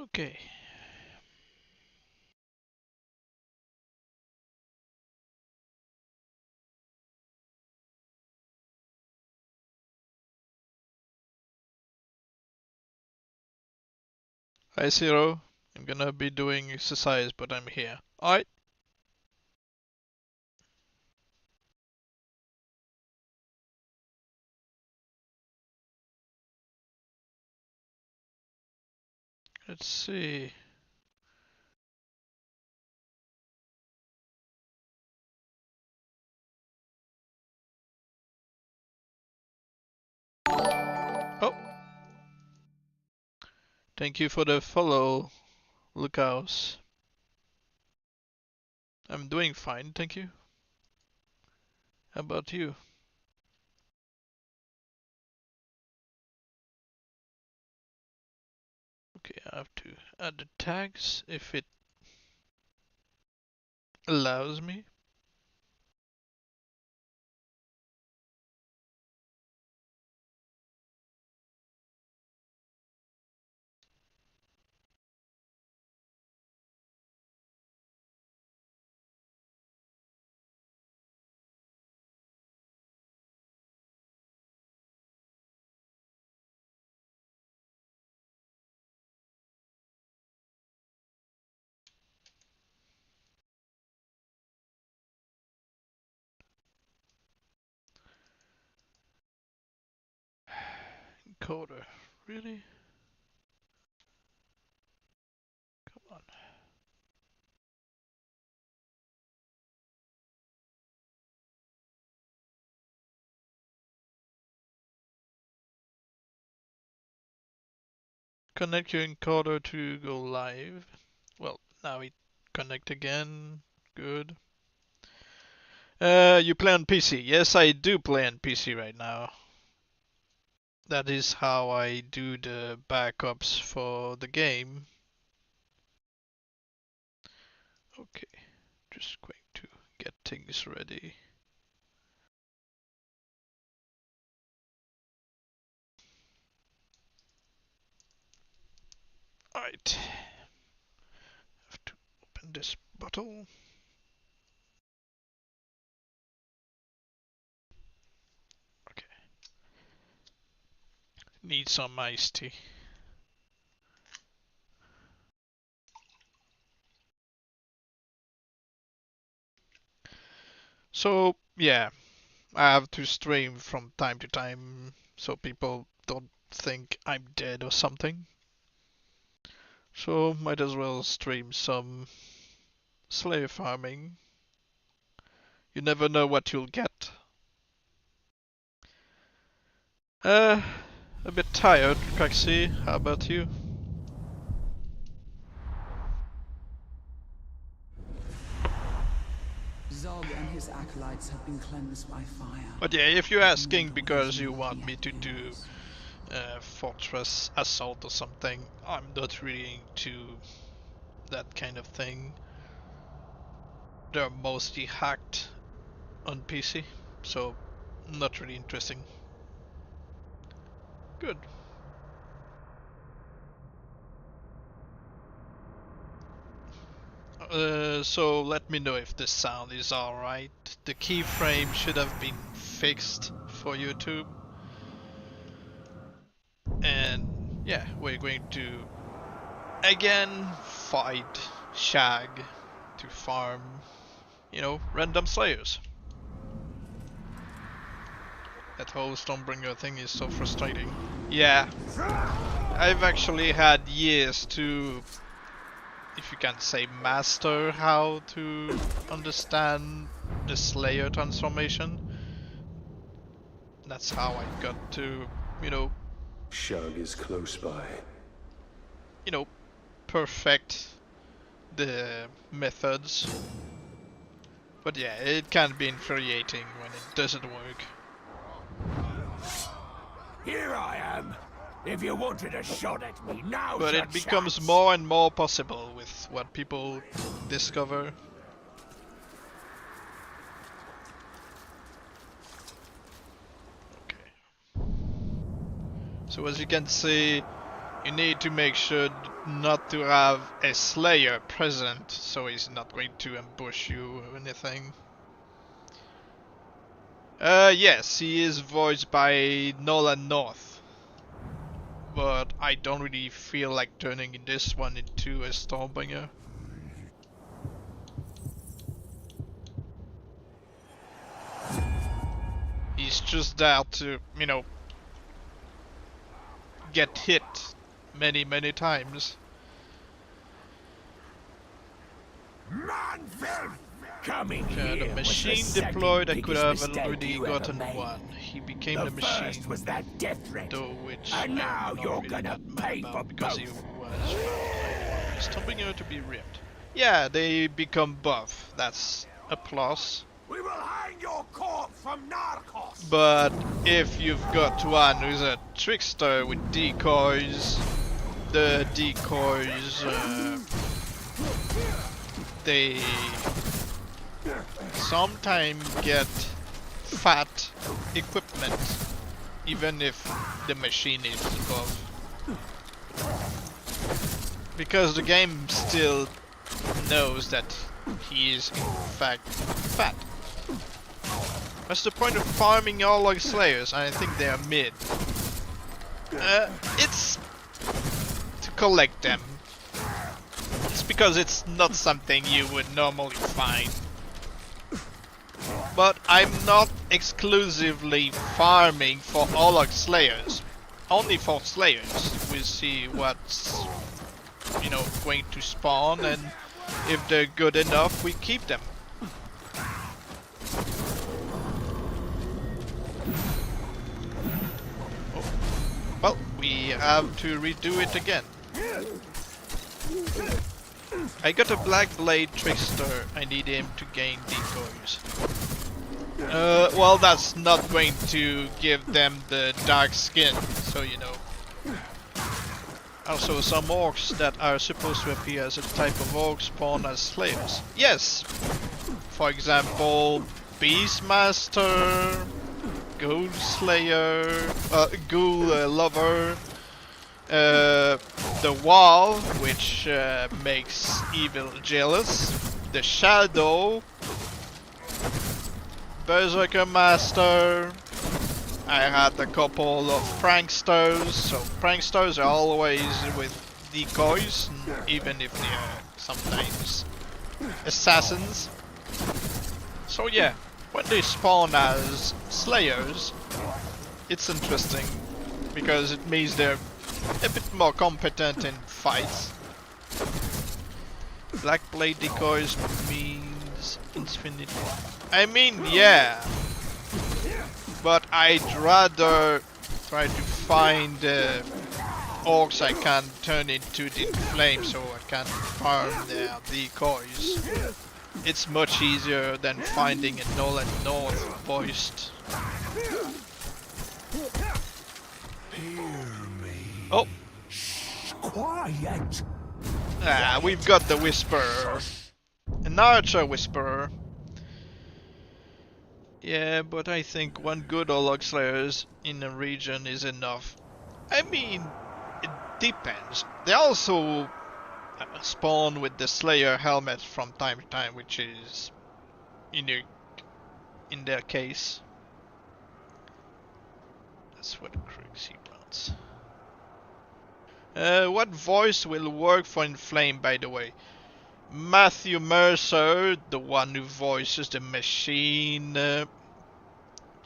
Okay. Hi Zero. I'm gonna be doing exercise, but I'm here. Alright. Let's see. Oh, thank you for the follow, Lucas. I'm doing fine, thank you. How about you? Okay, I have to add the tags if it allows me. Encoder. Really? Come on. Connect your encoder to go live. Well, now it connect again. Good. You play on PC? Yes, I do play on PC right now. That is how I do the backups for the game. Okay, just going to get things ready. Alright, have to open this bottle. Okay, need some iced tea. So, yeah, I have to stream from time to time so people don't think I'm dead or something. So, might as well stream some slave farming. You never know what you'll get. Uh, a bit tired, Craxy. How about you? Zog and his acolytes have been cleansed by fire. But yeah, if you're asking Mortal has because you not want me yet to been do lost. Fortress Assault or something, I'm not really into that kind of thing. They're mostly hacked on PC, so not really interesting. Good. So let me know if the sound is alright. The keyframe should have been fixed for YouTube. And yeah, we're going to again fight Shag to farm, random Slayers. That whole Stormbringer thing is so frustrating. Yeah, I've actually had years to, if you can say, master how to understand the Slayer transformation. That's how I got to, you know, Shug is close by. you know, perfect the methods. But yeah, it can be infuriating when it doesn't work. Here I am. If you wanted a shot at me, now's But your it becomes chance. more and more possible with what people discover. Okay. So as you can see, You need to make sure not to have a Slayer present, so he's not going to ambush you or anything. Yes, he is voiced by Nolan North. But I don't really feel like turning this one into a Stormbringer. He's just there to, you know, get hit many times. Coming The here machine was the deployed, I second could biggest have mistake already you ever gotten made. one. He became The the machine, first was that death threat, though, which and now I'm not you're really gonna that mad pay for about because he both. was found Stormbringer to be ripped. Yeah, they become buff. That's a plus. We will hang your corpse from Narcos. But if you've got one who's a trickster with decoys, the decoys, they sometimes get fat equipment, even if the machine is above. Because the game still knows that he is in fact fat. What's the point of farming all like Slayers? I think they are mid. It's to collect them. It's because it's not something you would normally find. But I'm not exclusively farming for Olog Slayers. Only for Slayers. We see what's, you know, going to spawn, and if they're good enough, we keep them. Oh. Well, we have to redo it again. I got a Black Blade Trickster. I need him to gain decoys. Well, that's not going to give them the dark skin, so you know. Also, some orcs that are supposed to appear as a type of orc spawn as Slayers. Yes! For example, Beastmaster, Ghoul Slayer, Ghoul Lover, the Wall, which makes evil jealous, the Shadow, Berserker Master. I had a couple of pranksters, so pranksters are always with decoys, even if they are sometimes assassins. So yeah, when they spawn as Slayers, it's interesting, because it means they're a bit more competent in fights. Black Blade decoys means infinite. I mean, yeah. But I'd rather try to find orcs I can turn into the flame so I can farm their decoys. It's much easier than finding a Nolan North voiced. Oh! Quiet. Ah, we've got the Whisperer. An Archer Whisperer. Yeah, but I think one good Olog Slayers in a region is enough. I mean, it depends. They also spawn with the Slayer helmet from time to time, which is unique in their case. That's what the crazy browns. What voice will work for Inflame, by the way? Matthew Mercer, the one who voices the machine.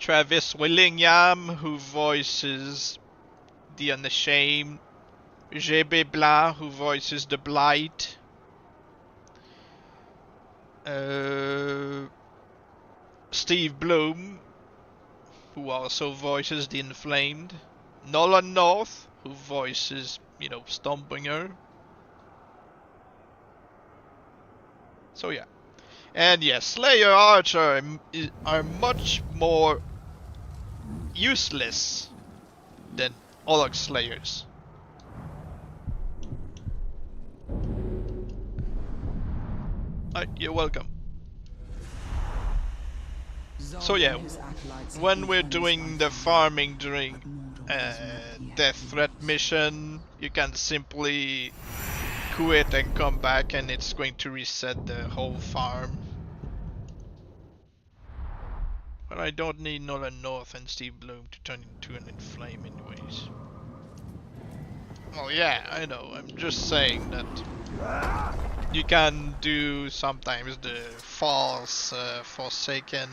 Travis Willingham, who voices the Unashamed. GB Blanc, who voices the Blight. Steve Bloom, who also voices the Inflamed. Nolan North, who voices, you know, Stormbringer. So yeah. And yes, Slayer Archer are much more useless than Olog Slayers. You're welcome. So yeah, when we're doing the farming during is not yet death threat yours. mission, you can simply quit and come back and it's going to reset the whole farm. But I don't need Nolan North and Steve Bloom to turn into an inflame anyways. Well, yeah, I know. I'm just saying that you can do sometimes the false Forsaken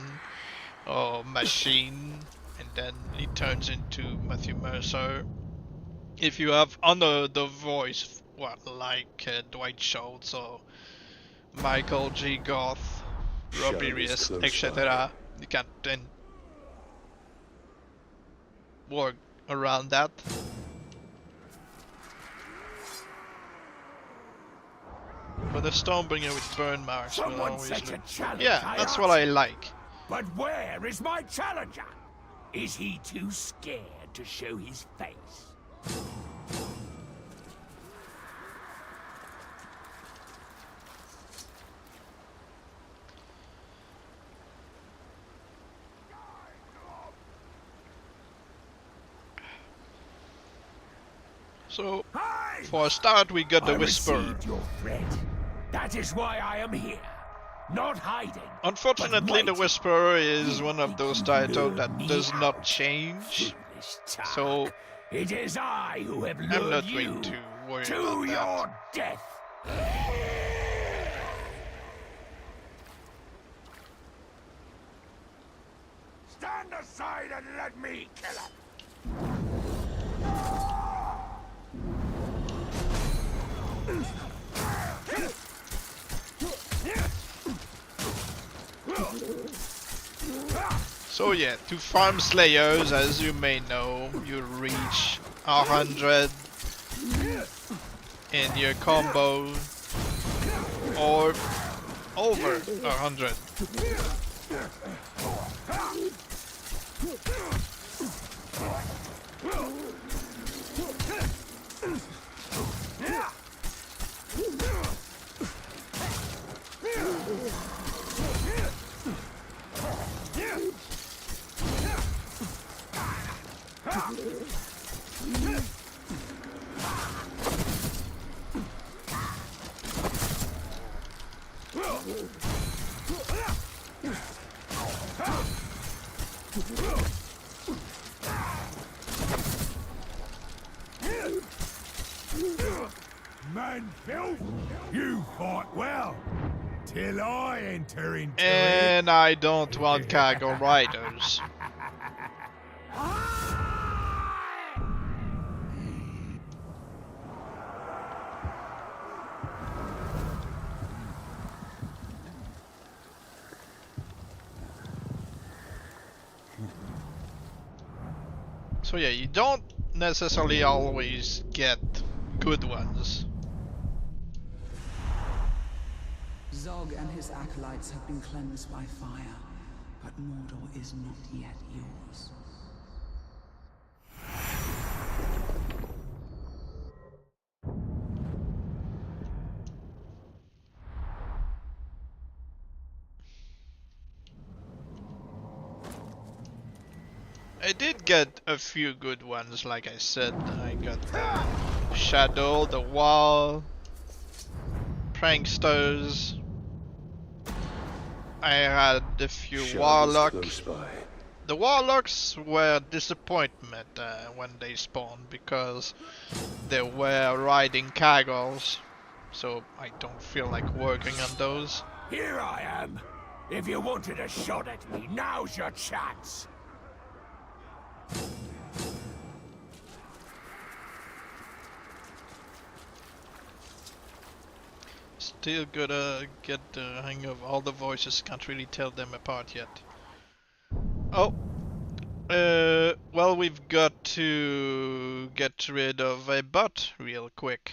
or Machine, and then he turns into Matthew Mercer. If you have under the voice, what, like Dwight Schultz or Michael G. Goth, Robbie Shug is Reyes, close by. etc., you can then work around that. But the Stormbringer with burn marks will Someone always set look... a challenge, Yeah, I that's ask what I you. like. But where is my challenger? Is he too scared to show his face? So, Hey! for a start, we got the I Whisperer. received your threat. That is why I am here. Not hiding. Unfortunately, the Whisperer is You one of think those you titles lured that me does not out, change. foolish Tark. So, It is I who have I'm lured not going you to worry to about that. your death. Stand aside and let me kill him. So yeah, to farm Slayers, as you may know, you reach 100 in your combo, or over 100. Man, filth, you fought well. Till I enter into And I don't want cargo riders. So yeah, you don't necessarily always get good ones. Zog and his acolytes have been cleansed by fire, but Mordor is not yet yours. I did get a few good ones, like I said. I got the Shadow, the Wall, Pranksters. I had a few Shug is Warlock. close by. The Warlocks were a disappointment when they spawned because they were riding Kagals, so I don't feel like working on those. Here I am. If you wanted a shot at me, now's your chance. Still gotta get the hang of all the voices, can't really tell them apart yet. Oh, well, we've got to get rid of a bot real quick.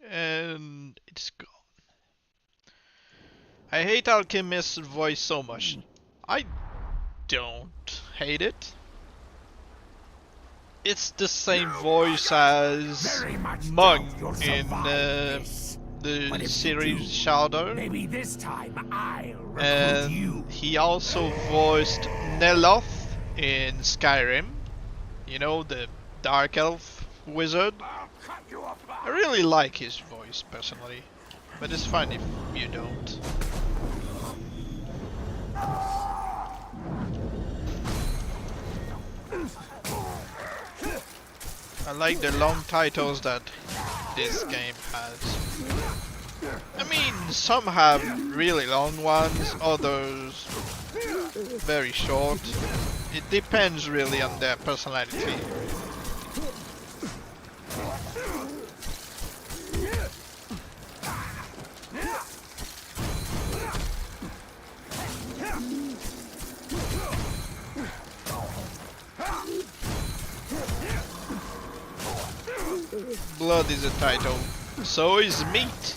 And it's gone. I hate Alchemist's voice so much. I don't hate it. It's the same voice as Very much Mung doubt you'll in survive this. But the if you series do, Shadow. maybe this time I'll recruit And you. he also voiced Neloth in Skyrim. You know, the Dark Elf wizard. I'll cut you apart. I really like his voice personally, but it's fine if you don't. I like the long titles that this game has. I mean, some have really long ones, others very short. It depends really on their personality. Blood is a title, so is meat.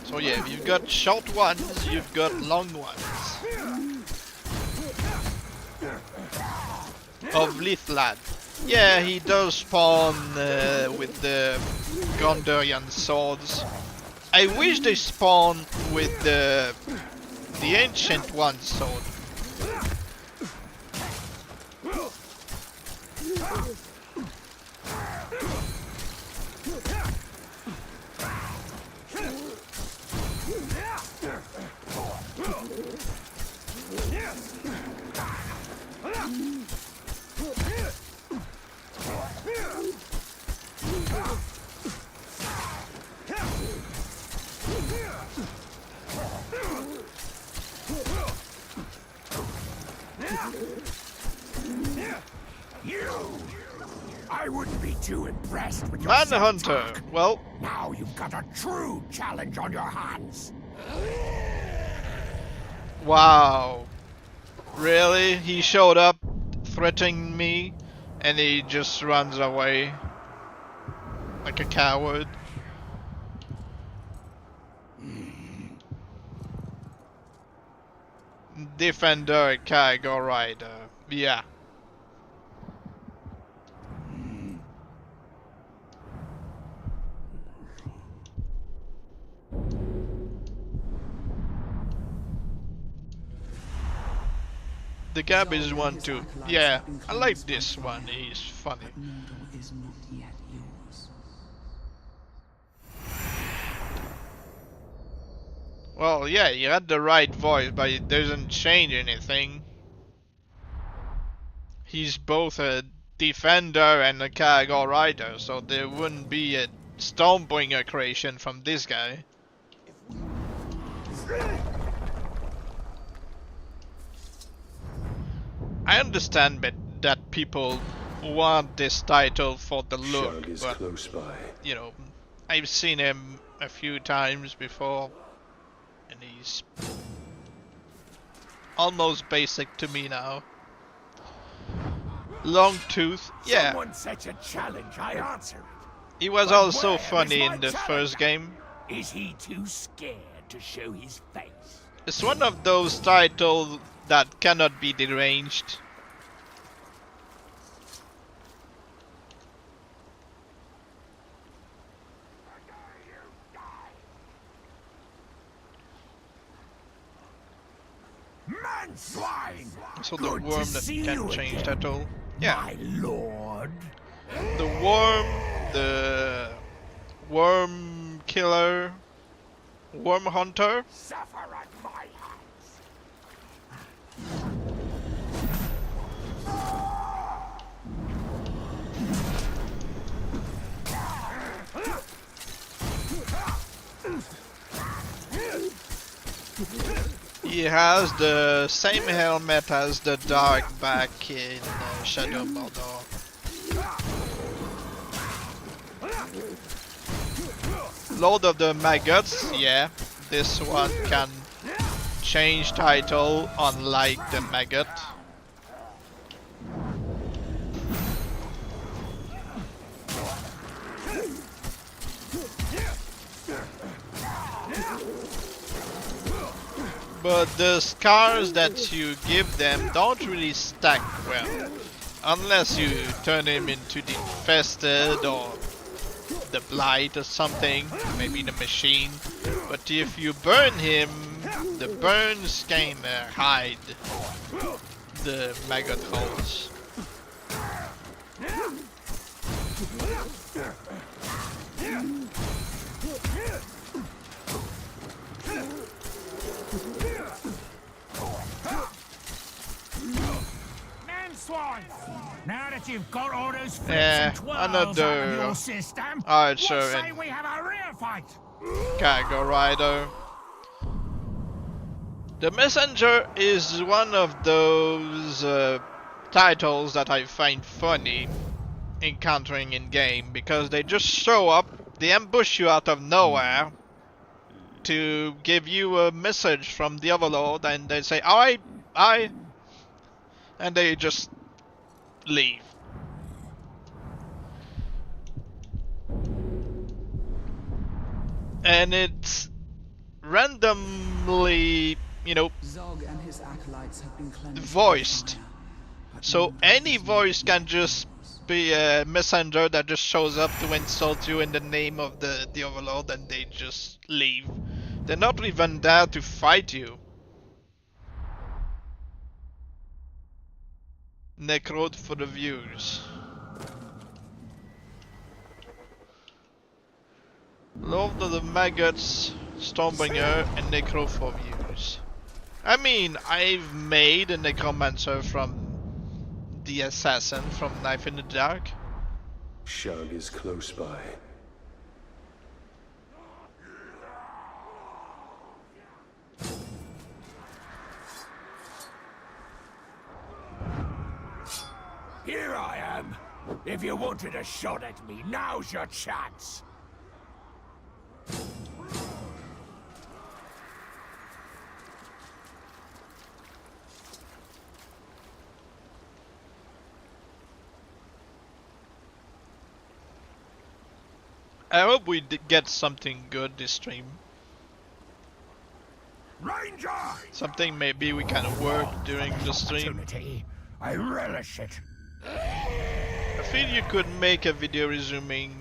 So yeah, you've got short ones, you've got long ones. Of Lithlad. Yeah, he does spawn with the Gondorian swords. I wish they spawned with the Ancient One sword. I wouldn't be too impressed with your Manhunter. self-talk. Well, Now you've got a true challenge on your hands. wow. Really? He showed up threatening me and he just runs away like a coward. Defender, cargo rider. Yeah. The gap is one too. Yeah, I like this one. He's funny. But Mordor is not yet yours. Well, yeah, you had the right voice, but it doesn't change anything. He's both a defender and a cargo rider, so there wouldn't be a Stormbringer creation from this guy. I understand that people want this title for the look, Shug is but close by. you know, I've seen him a few times before, and he's almost basic to me now. Long tooth, yeah. Someone sets a challenge, I answer it. He was But also where is funny my in the challenger? first game. Is he too scared to show his face? It's one of those titles that cannot be deranged. Man swine! So the Good to worm that see can you change again, that all. Yeah, my lord. the worm killer, worm hunter. Suffer at my hands. He has the same helmet as the Dark back in Shadow Mordor. Lord of the Maggots, yeah. This one can change title unlike the Maggot. but the scars that you give them don't really stack well. Unless you turn him into the infested or the blight or something, maybe the machine. But if you burn him, the burns kinda hide the maggot holes. Swine! Now that you've got all those flips Yeah, and twirls out of another your system, Alright, what sure, say and we have a real fight? Cargo Rider. The Messenger is one of those titles that I find funny encountering in game because they just show up, they ambush you out of nowhere to give you a message from the Overlord, and they say, "Alright, I," and they just leave. And it's randomly, you know, Zog and his acolytes have been cleansed voiced. by fire, but So Mordor any is not voice can yet just yours. be a messenger that just shows up to insult you in the name of the Overlord, and they just leave. They're not even there to fight you. Necrode for the views. Lord of the Maggots, Stormbringer, and Necro for views. I mean, I've made a Necromancer from the Assassin from Knife in the Dark. Shug is close by. Here I am. If you wanted a shot at me, now's your chance. I hope we get something good this stream. Ranger! Something maybe we can work during the stream. Opportunity. I relish it. I feel you could make a video resuming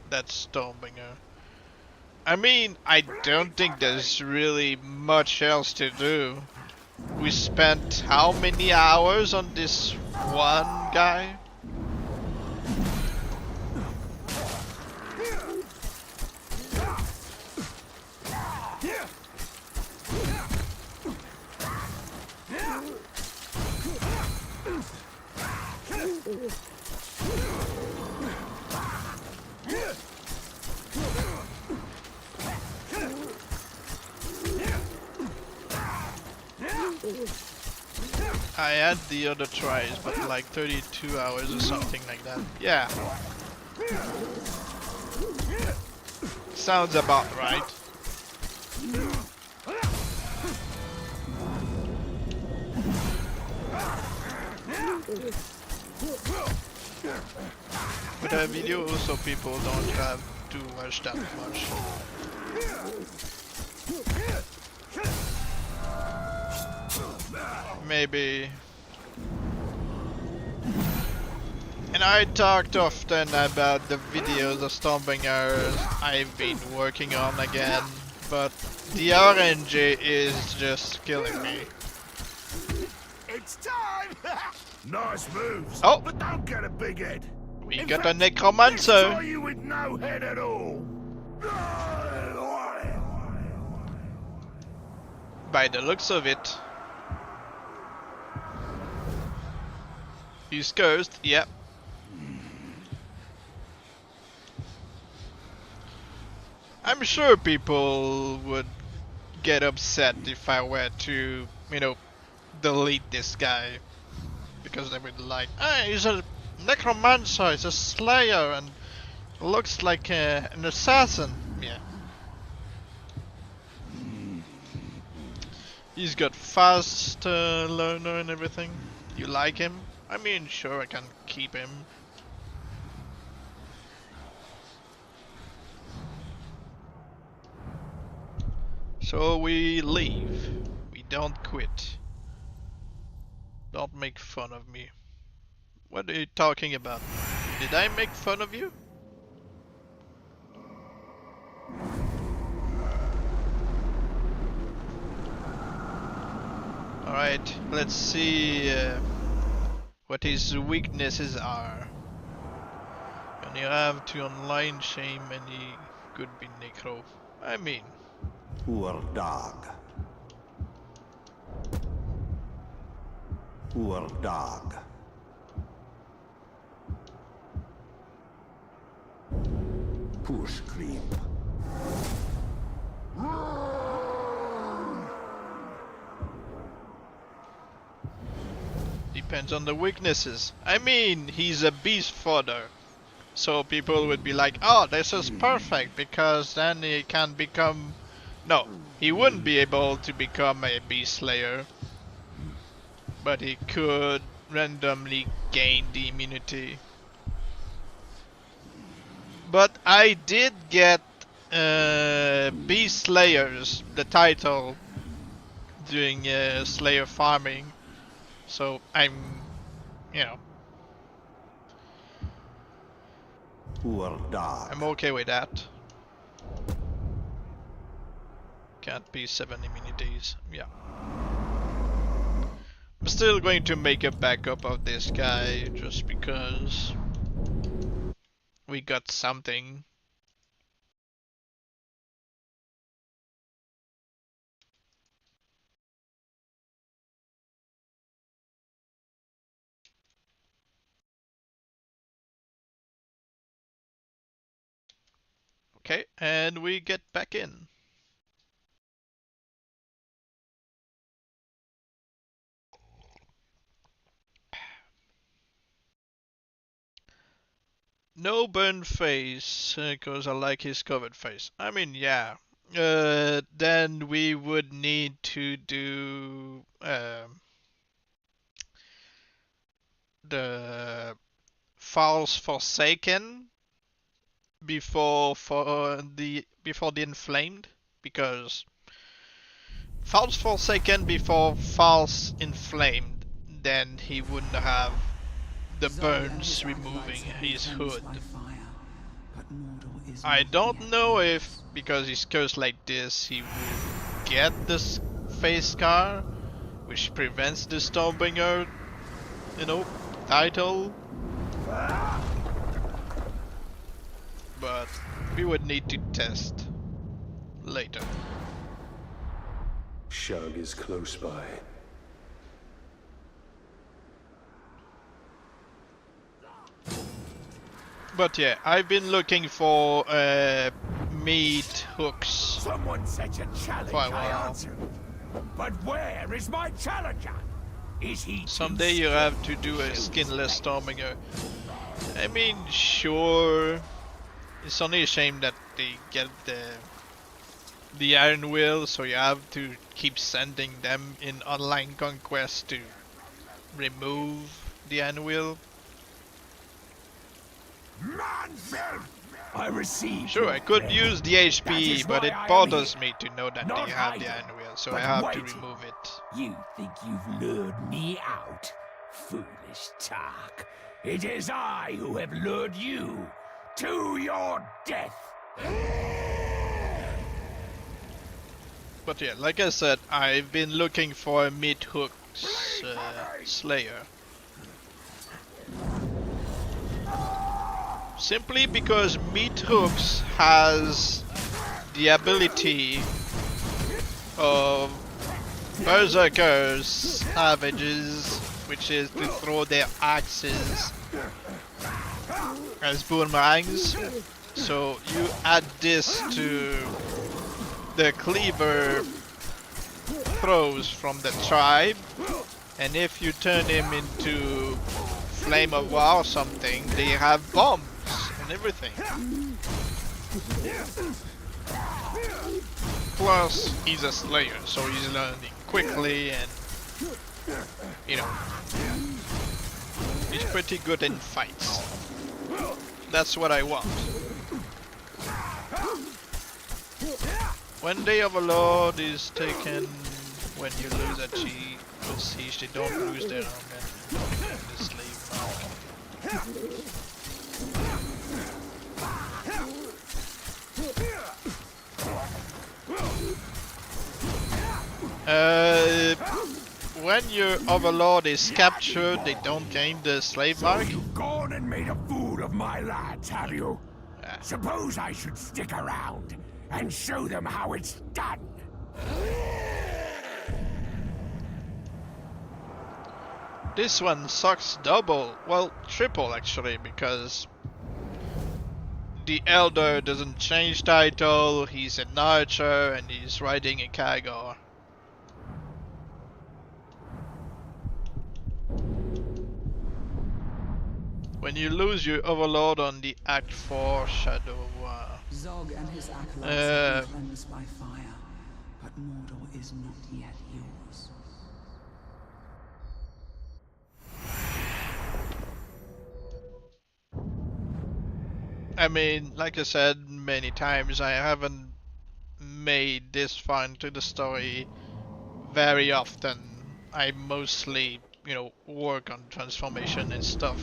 that Stormbringer. I mean, I don't think there's really much else to do. We spent how many hours on this one guy? I had the other tries, but like 32 hours or something like that. Yeah. Sounds about right. With a video also people don't have to watch that much. Maybe. And I talked often about the videos of Stormbringers I've been working on again, but the RNG is just killing me. It's time! Nice moves, Oh! but don't get a big head. We In got fact, a Necromancer! destroy you with no head at all. By the looks of it. He's cursed, yep. I'm sure people would get upset if I were to, you know, delete this guy. Because they would like, hey, he's a necromancer, he's a slayer, and looks like an assassin. Yeah. He's got fast learner and everything. You like him? I mean, sure, I can keep him. So we leave. We don't quit. Don't make fun of me. What are you talking about? Did I make fun of you? Alright, let's see what his weaknesses are. And you have to online shame and he could be necro. I mean... Urdag. Urdag. Push creep. Depends on the weaknesses. I mean, he's a beast fodder. So people would be like, oh, this is perfect, because then he can become... No, he wouldn't be able to become a beast slayer. But he could randomly gain the immunity. But I did get Beast Slayers, the title, doing Slayer farming. So I'm, you know, I'm okay with that. Can't be 7 immunities, yeah. I'm still going to make a backup of this guy just because we got something. Okay, and we get back in. No burn face, because I like his covered face. I mean, yeah. Then we would need to do the false forsaken before the inflamed, because false forsaken before false inflamed, then he wouldn't have the burns removing his hood. I don't know if, because he's cursed like this, he will get this face scar, which prevents the Stormbringer, you know, title. But we would need to test later. Shug is close by. But yeah, I've been looking for meat hooks. Someone sets a challenge, For a I while. answer. But where is my challenger? Is he Someday too you scared have to do show a his skinless face? Stormbringer. I mean, sure. It's only a shame that they get the Iron Will, so you have to keep sending them in online conquest to remove the Iron Will. Manfred! I received Sure, your I could threat. use the That HP, is but why it I am bothers here. me to know that Not they have the hiding, Iron Will, so but I have waiting. to remove it. You think you've lured me out? Foolish talk. It is I who have lured you to your death. But yeah, like I said, I've been looking for a meat hooks slayer. Simply because meat hooks has the ability of berserkers, savages, which is to throw their axes as boomerangs. So you add this to the cleaver throws from the tribe, and if you turn him into Flame of War or something, they have bombs and everything. Plus, he's a slayer, so he's learning quickly and, you know, he's pretty good in fights. That's what I want. When Day of the Lord is taken, when you lose a siege, they don't lose their helmet in the slave when your overlord is captured, they don't gain the slave mark. You've gone and made a fool of my lads, have you? Yeah. Suppose I should stick around and show them how it's done. This one sucks double, well, triple actually, because the Elder doesn't change title, he's an archer and he's riding a Kagor. When you lose your overlord on the Act 4 Shadow Zog and his acolytes have been cleansed by fire, but Mordor is not yet yours. I mean, like I said many times, I haven't made this far into the story very often. I mostly, you know, work on transformation and stuff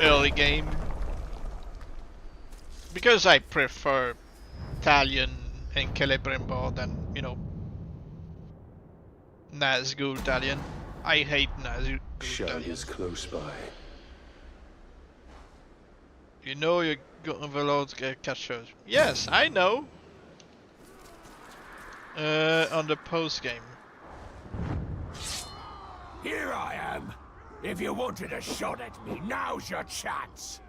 early game. Because I prefer Talion and Celebrimbor than, you know, Nazgul Talion. I hate Nazgul Shug is Talion. close by. You know your overlords get captured. Yes, I know. On the post game. Here I am. If you wanted a shot at me, now's your chance.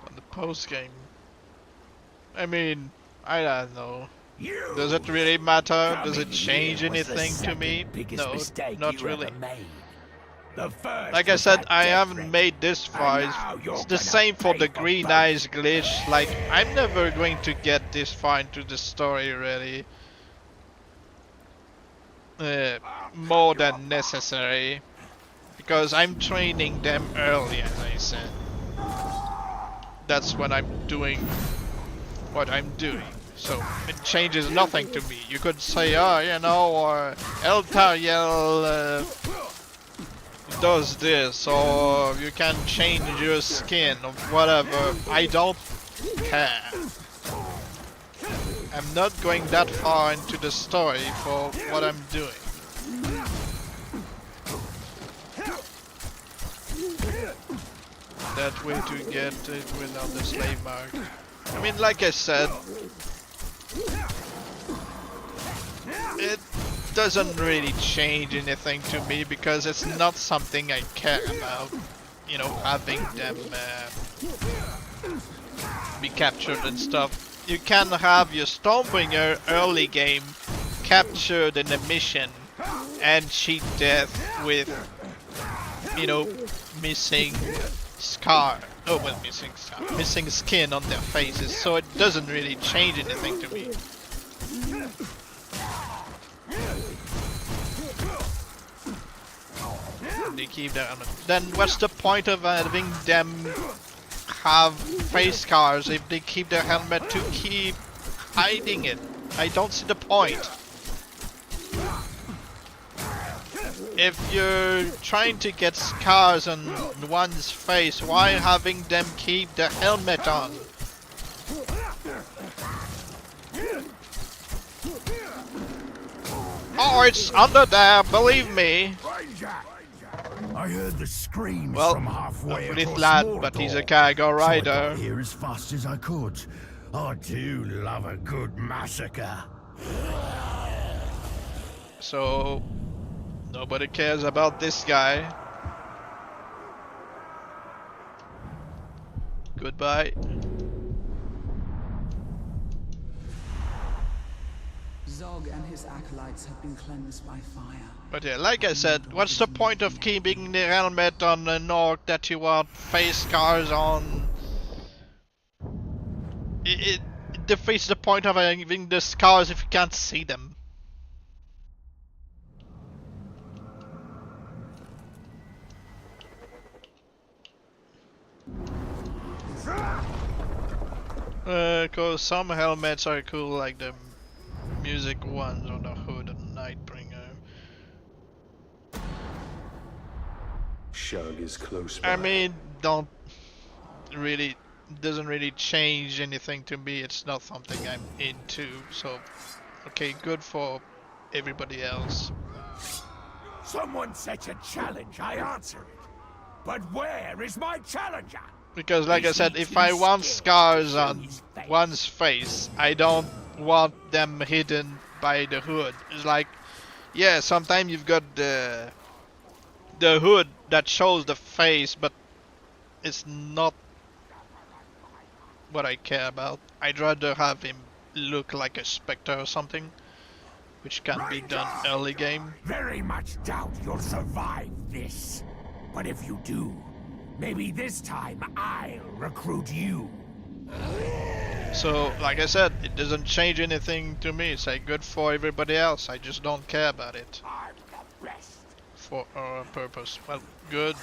On the post game. I mean, I don't know. You Does it really matter? Does it coming change here was the anything to second me? biggest No, mistake not you really. ever made. The first Like I was said, that I death haven't ring. made this far. And now you're It's the gonna same for pay the for green both. eyes glitch. Like, I'm never going to get this far into the story, really. More than necessary. Because I'm training them early, as I said. That's when I'm doing what I'm doing. So, it changes nothing to me. You could say, oh, you know, or Eltariel does this, or you can change your skin, or whatever. I don't care. I'm not going that far into the story for what I'm doing. That way to get it without the slave mark. I mean, like I said, it doesn't really change anything to me because it's not something I care about. You know, having them be captured and stuff. You can have your Stormbringer early game captured in a mission and cheat death with, you know, missing scar. Oh, well, missing scar. Missing skin on their faces, so it doesn't really change anything to me. They keep their helmet. Then what's the point of having them have face scars if they keep their helmet to keep hiding it? I don't see the point. If you're trying to get scars on one's face, why having them keep the helmet on? Oh, it's under there, believe me. I heard the screams Well, from halfway a little across lad, Mordor, but he's a Kagor so I rider. got here as fast as I could. I do love a good massacre. So, nobody cares about this guy. Goodbye. Zog and his acolytes have been cleansed by fire. But yeah, like I said, what's the point of keeping the helmet on an orc that you want face scars on? It defeats the point of having the scars if you can't see them. Cause some helmets are cool, like the music ones on the hood and Nightbringer. Shug is close by. I mean, doesn't really change anything to me. It's not something I'm into. So, okay, good for everybody else. Someone sets a challenge, I answer it. But where is my challenger? Because, like I Is said, he if too I want scared scars to show on his face? one's face, I don't want them hidden by the hood. It's like, yeah, sometimes you've got the hood that shows the face, but it's not what I care about. I'd rather have him look like a specter or something, which can be done early game. Very much doubt you'll survive this. But if you do, maybe this time I'll recruit you. So, like I said, it doesn't change anything to me. It's like good for everybody else. I just don't care about it I'm the best. for a purpose. Well, good.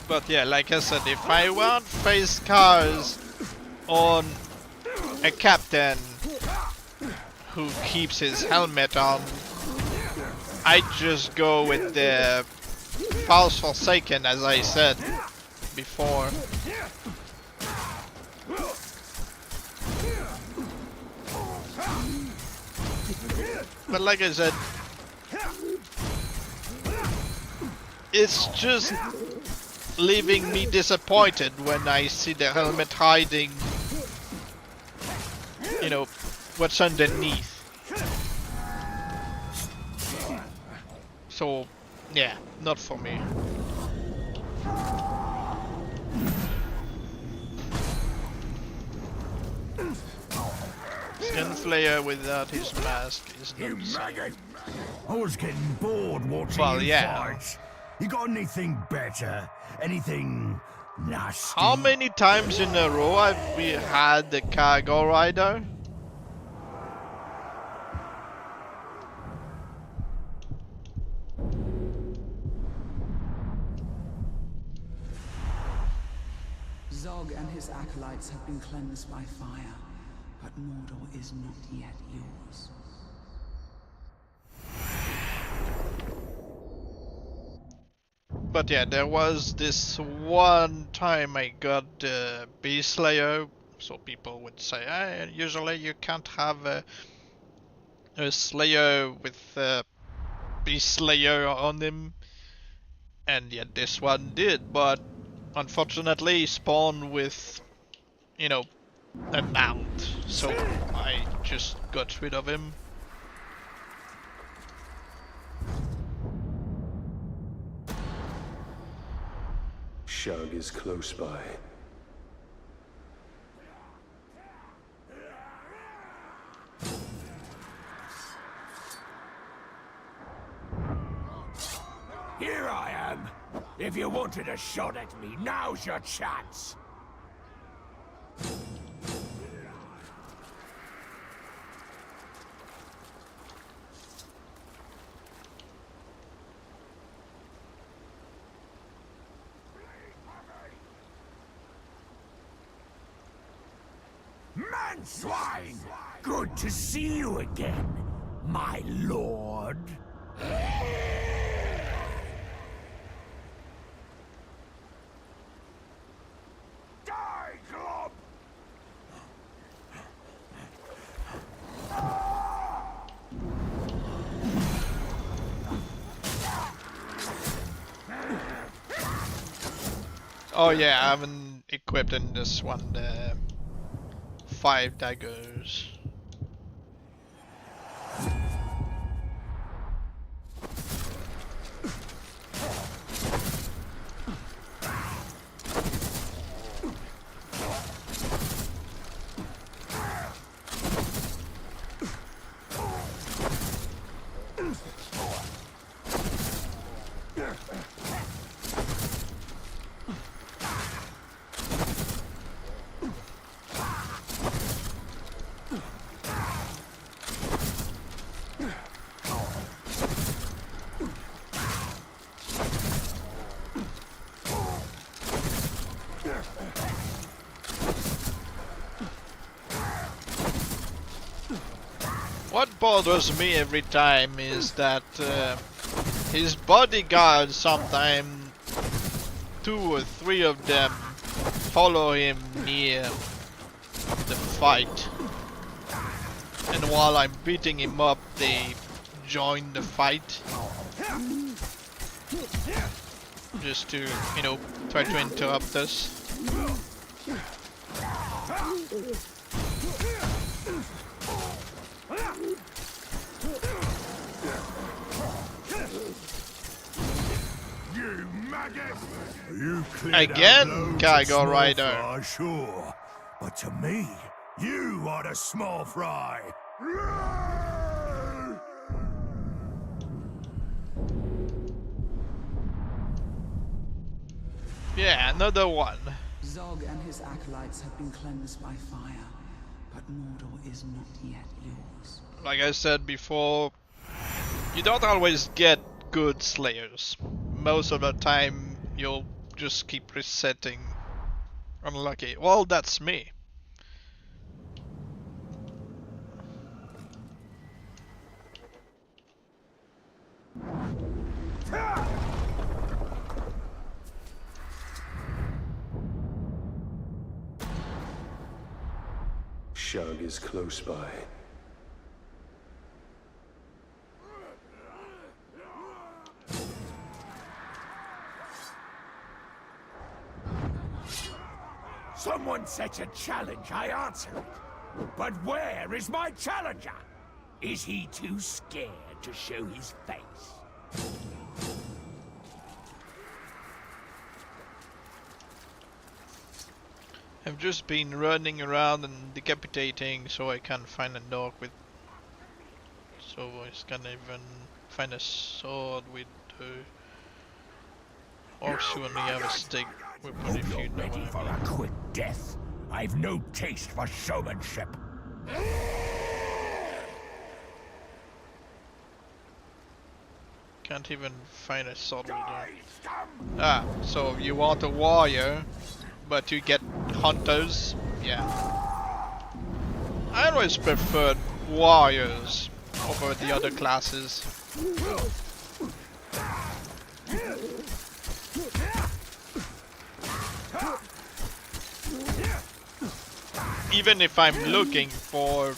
But yeah, like I said, if I want face scars on a captain who keeps his helmet on, I just go with the False Forsaken, as I said before. But like I said, it's just leaving me disappointed when I see the helmet hiding, you know, what's underneath. So, yeah, not for me. Skinflayer without his mask is You not the same. maggot! I was getting bored watching Well, you yeah. fight. You got anything better? Anything nasty? How many times in a row have we had the cargo rider? Zog and his acolytes have been cleansed by fire, but Mordor is not yet yours. But yeah, there was this one time I got the Beast Slayer, so people would say, usually you can't have a Slayer with Beast Slayer on him. And yet this one did, but unfortunately he spawned with, you know, a mount, so I just got rid of him. Shug is close by. Here I am. If you wanted a shot at me, now's your chance. Man swine! Good to see you again, my lord. Die, Glob! Oh yeah, I haven't equipped in this one the 5 daggers. What bothers me every time is that his bodyguards, sometimes 2 or 3 of them, follow him near the fight. And while I'm beating him up, they join the fight. Just to, you know, try to interrupt us. You maggot! You Again, Cargo Rider. Fry, sure. But to me, you are the small fry. Yeah, another one. Zog and his acolytes have been cleansed by fire, but Mordor is not yet yours. Like I said before, you don't always get good Slayers. Most of the time, you'll just keep resetting. Unlucky. Well, that's me. Shug is close by. Someone sets a challenge, I answer it. But where is my challenger? Is he too scared to show his face? I've just been running around and decapitating so I can find a dog with... So I can't even find a sword with orcs who only have a stick weapon Hope if you're you know ready what for I a mean. quick death. I've no taste for showmanship. Can't even find a sword holder. Ah, so you want a warrior, but you get hunters? Yeah. I always preferred warriors over the other classes. Even if I'm looking for,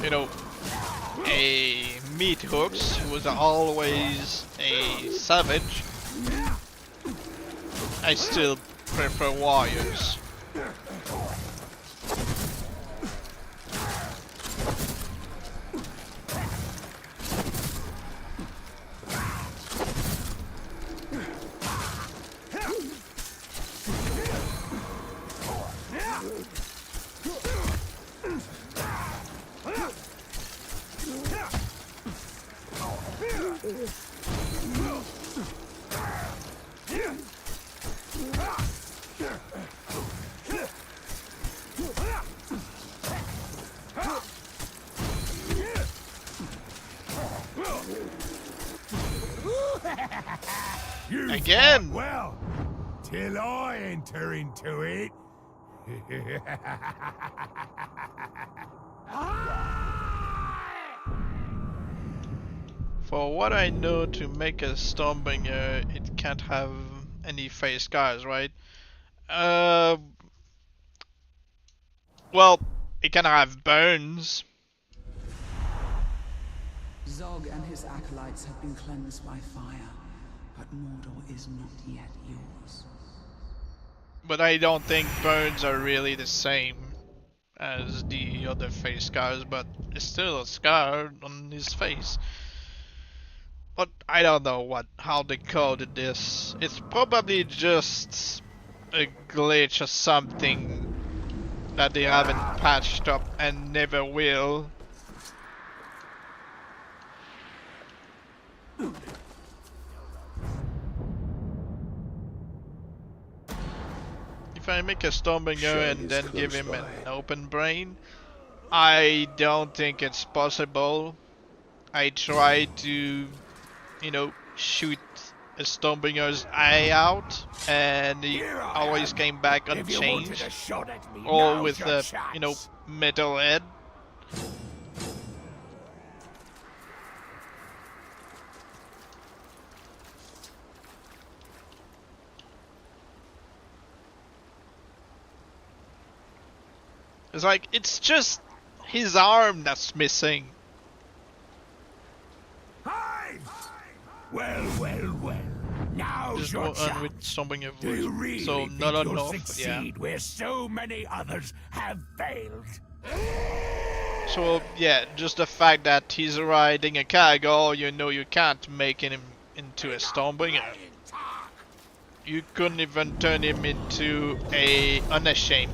you know, a meat hooks who was always a savage, I still prefer warriors. You Again? fought well, till I enter into it. For what I know, to make a Stormbringer, it can't have any face scars, right? Well, it can have burns. Zog and his acolytes have been cleansed by fire, but Mordor is not yet yours. But I don't think burns are really the same as the other face scars, but it's still a scar on his face. But I don't know how they coded this. It's probably just a glitch or something that they haven't patched up and never will. If I make a Stormbringer Shag and is then give close him an by. open brain, I don't think it's possible. I tried to, shoot a Stormbringer's eye out, and he Here I always am. came back If you wanted unchanged, a shot at me, or now's with your a, chance. metal head. It's like, it's just his arm that's missing. Well, well, well. Now's Just your one with chance. Stormbringer Do you voice. really So think not you'll enough, yeah. succeed where so many others have failed? So yeah, just the fact that he's riding a cargo, you can't make him into a Stormbringer. You couldn't even turn him into a unashamed.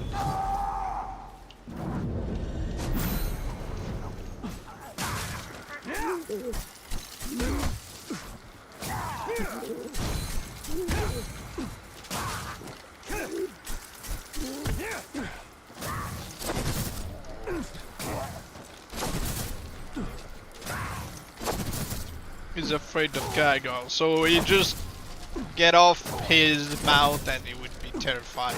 He's afraid of cargo, so he just get off his mount and he would be terrified.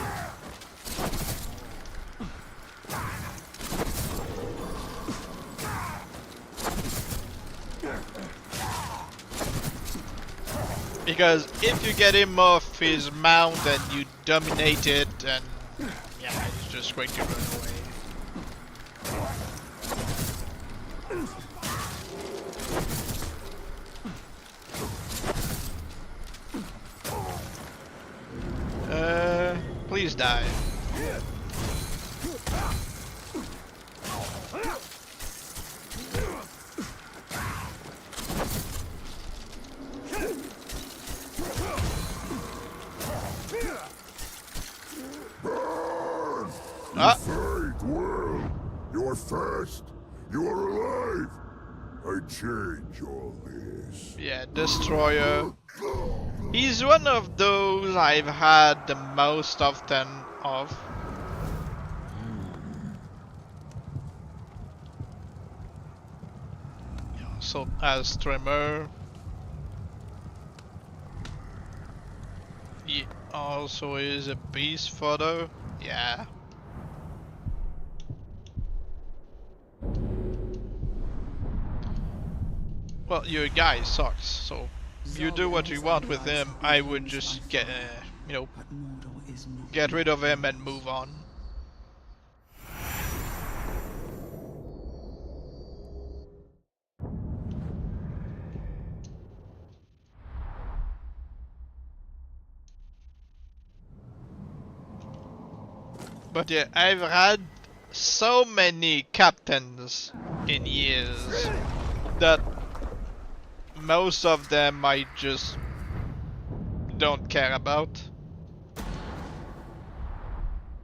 Because if you get him off his mount and you dominate it, and yeah, he's just going to run away. Please die. Ah! Fight well. You're fast. You're alive. I change all this. Yeah, Destroyer. He's one of those I've had the most often of. So as Tremor. He also is a beast fodder. Yeah. Well, your guy sucks, so you do what you want with him. I would just get, But Mordor is not. get rid of him and move on. But yeah, I've had so many captains in years that most of them I just don't care about.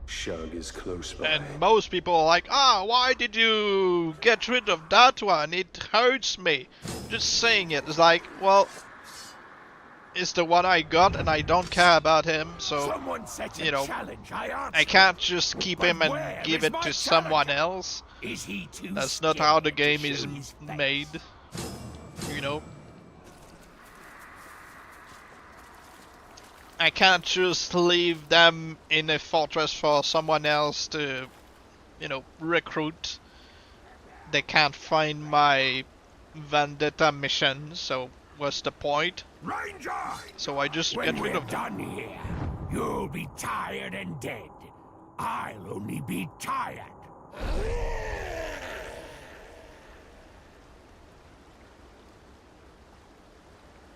Shag is close by. And most people are like, why did you get rid of that one? It hurts me. Just saying it. It's like, well, it's the one I got and I don't care about him, so, Someone set a challenge. I can't just keep him and give it to someone else. Is he too That's not scared how the to game is show his face? made. I can't just leave them in a fortress for someone else to, recruit. They can't find my vendetta mission, so what's the point? Ranger! So I just When get rid we're of them. done here, you'll be tired and dead. I'll only be tired.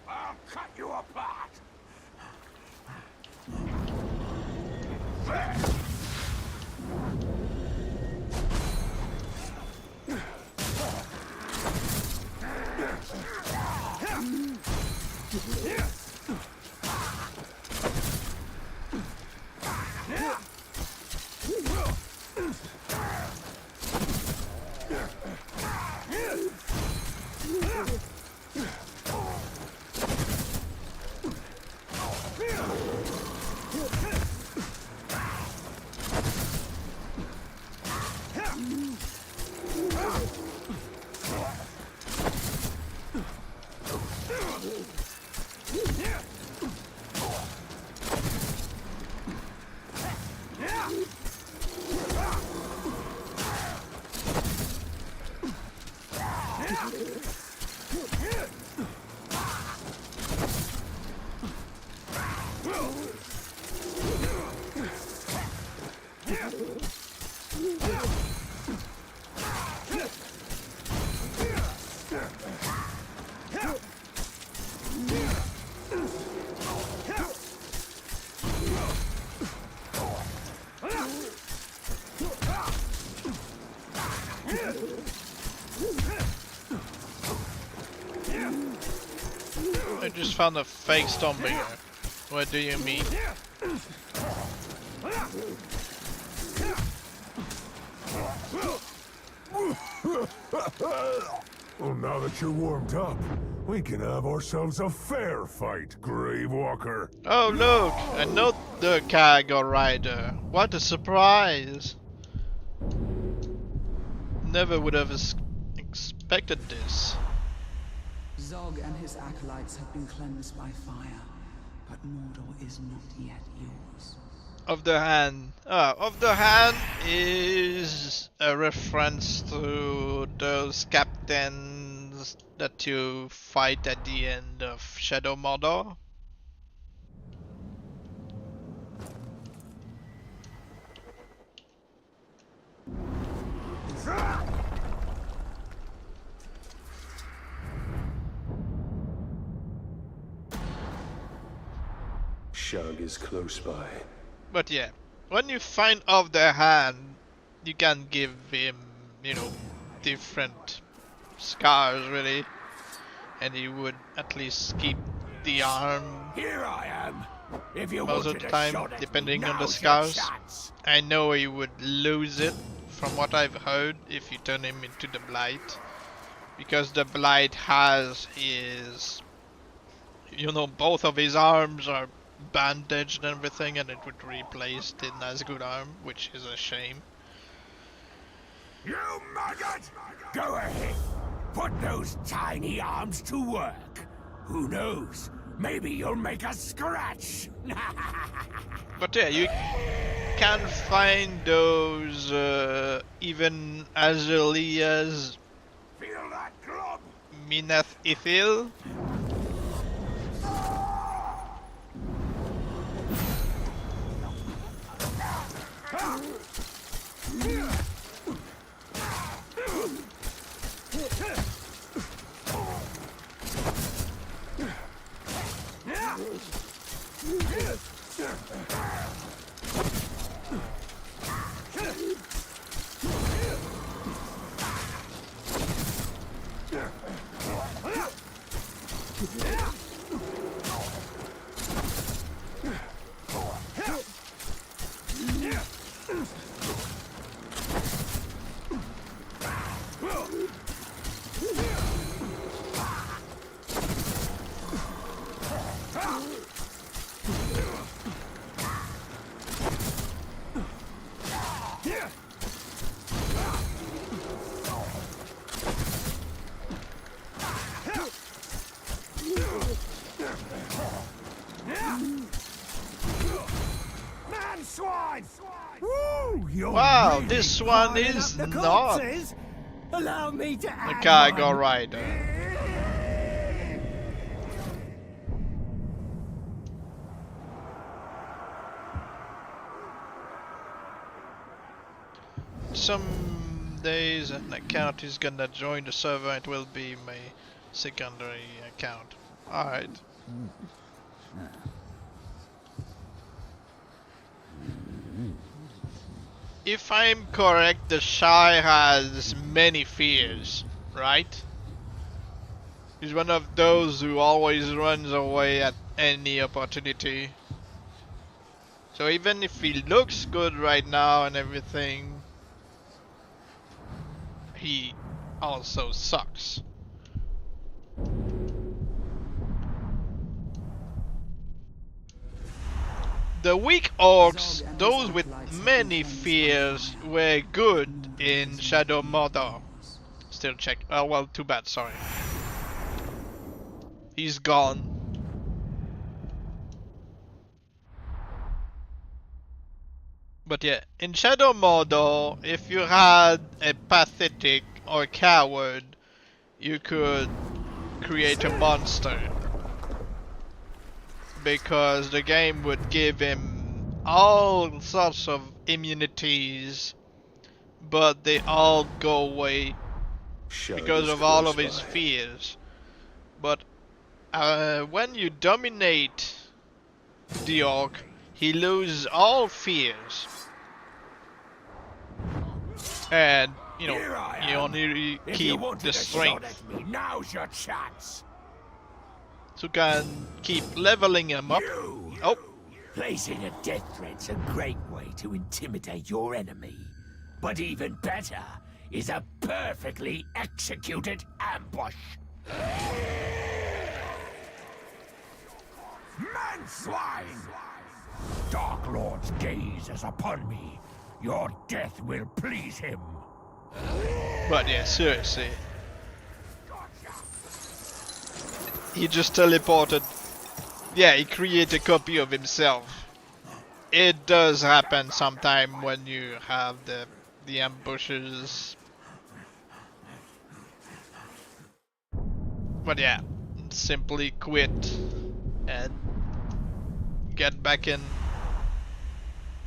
I'll cut you apart. I just found a fake Stormbringer. What do you mean? Well, now that you're warmed up, we can have ourselves a fair fight, Gravewalker. Oh look, another cargo rider. What a surprise! Never would have expected this. Zog and his acolytes have been cleansed by fire, but Mordor is not yet yours. Of the Hand. Of the Hand is a reference to those captains that you fight at the end of Shadow Mordor. Shug is close by. But yeah, when you find Of the Hand, you can give him, you know, different scars really, and he would at least keep the arm Here I am. If you most of wanted the a time, shot at me, depending on the now's your scars. chance. I know he would lose it, from what I've heard, if you turn him into the Blight. Because the Blight has his... You know, both of his arms are bandaged and everything, and it would replace the Nazgûl arm, which is a shame. You maggot! Go ahead. Put those tiny arms to work. Who knows? Maybe you'll make a scratch. But yeah, you can find those even as early as Feel that club? Minath Ithil. Man swine! Woo! You're Wow, really this one piling is up the not corpses. Allow me to a add cargo one. rider. Some days an account is gonna join the server, it will be my secondary account. Alright. If I'm correct, the Shire has many fears, right? He's one of those who always runs away at any opportunity. So even if he looks good right now and everything, he also sucks. The weak orcs, those with many fears, were good in Shadow Mordor. Still check. Oh well, too bad, sorry. He's gone. But yeah, in Shadow Mordor, if you had a pathetic or coward, you could create a monster. Because the game would give him all sorts of immunities, but they all go away Shug because is of all close of his by. fears. But when you dominate the orc, he loses all fears. And, you know, Here I you am. only If you keep wanted the a shot strength. at me, now's your chance. So can keep leveling him up. You! Oh, Placing a death threat's a great way to intimidate your enemy. But even better is a perfectly executed ambush. Man swine! Dark Lord's gaze is upon me. Your death will please him. but yeah, seriously. He just teleported. Yeah, he created a copy of himself. It does happen sometime when you have the ambushes. But yeah, simply quit and get back in.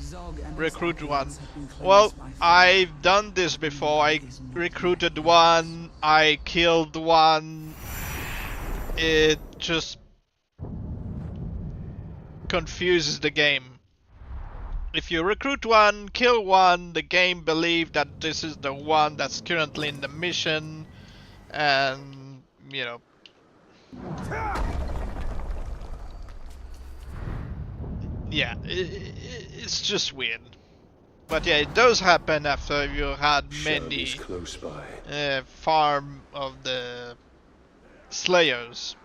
Zog and his Recruit one. acolytes have been cleansed Well, by fire, I've done this but before. I Mordor is not recruited yet one, I killed one. It just confuses the game. If you recruit one, kill one, the game believes that this is the one that's currently in the mission, and you know. Yeah, it's just weird. But yeah, it does happen after you had Shug many is close by. farm of the Slayers.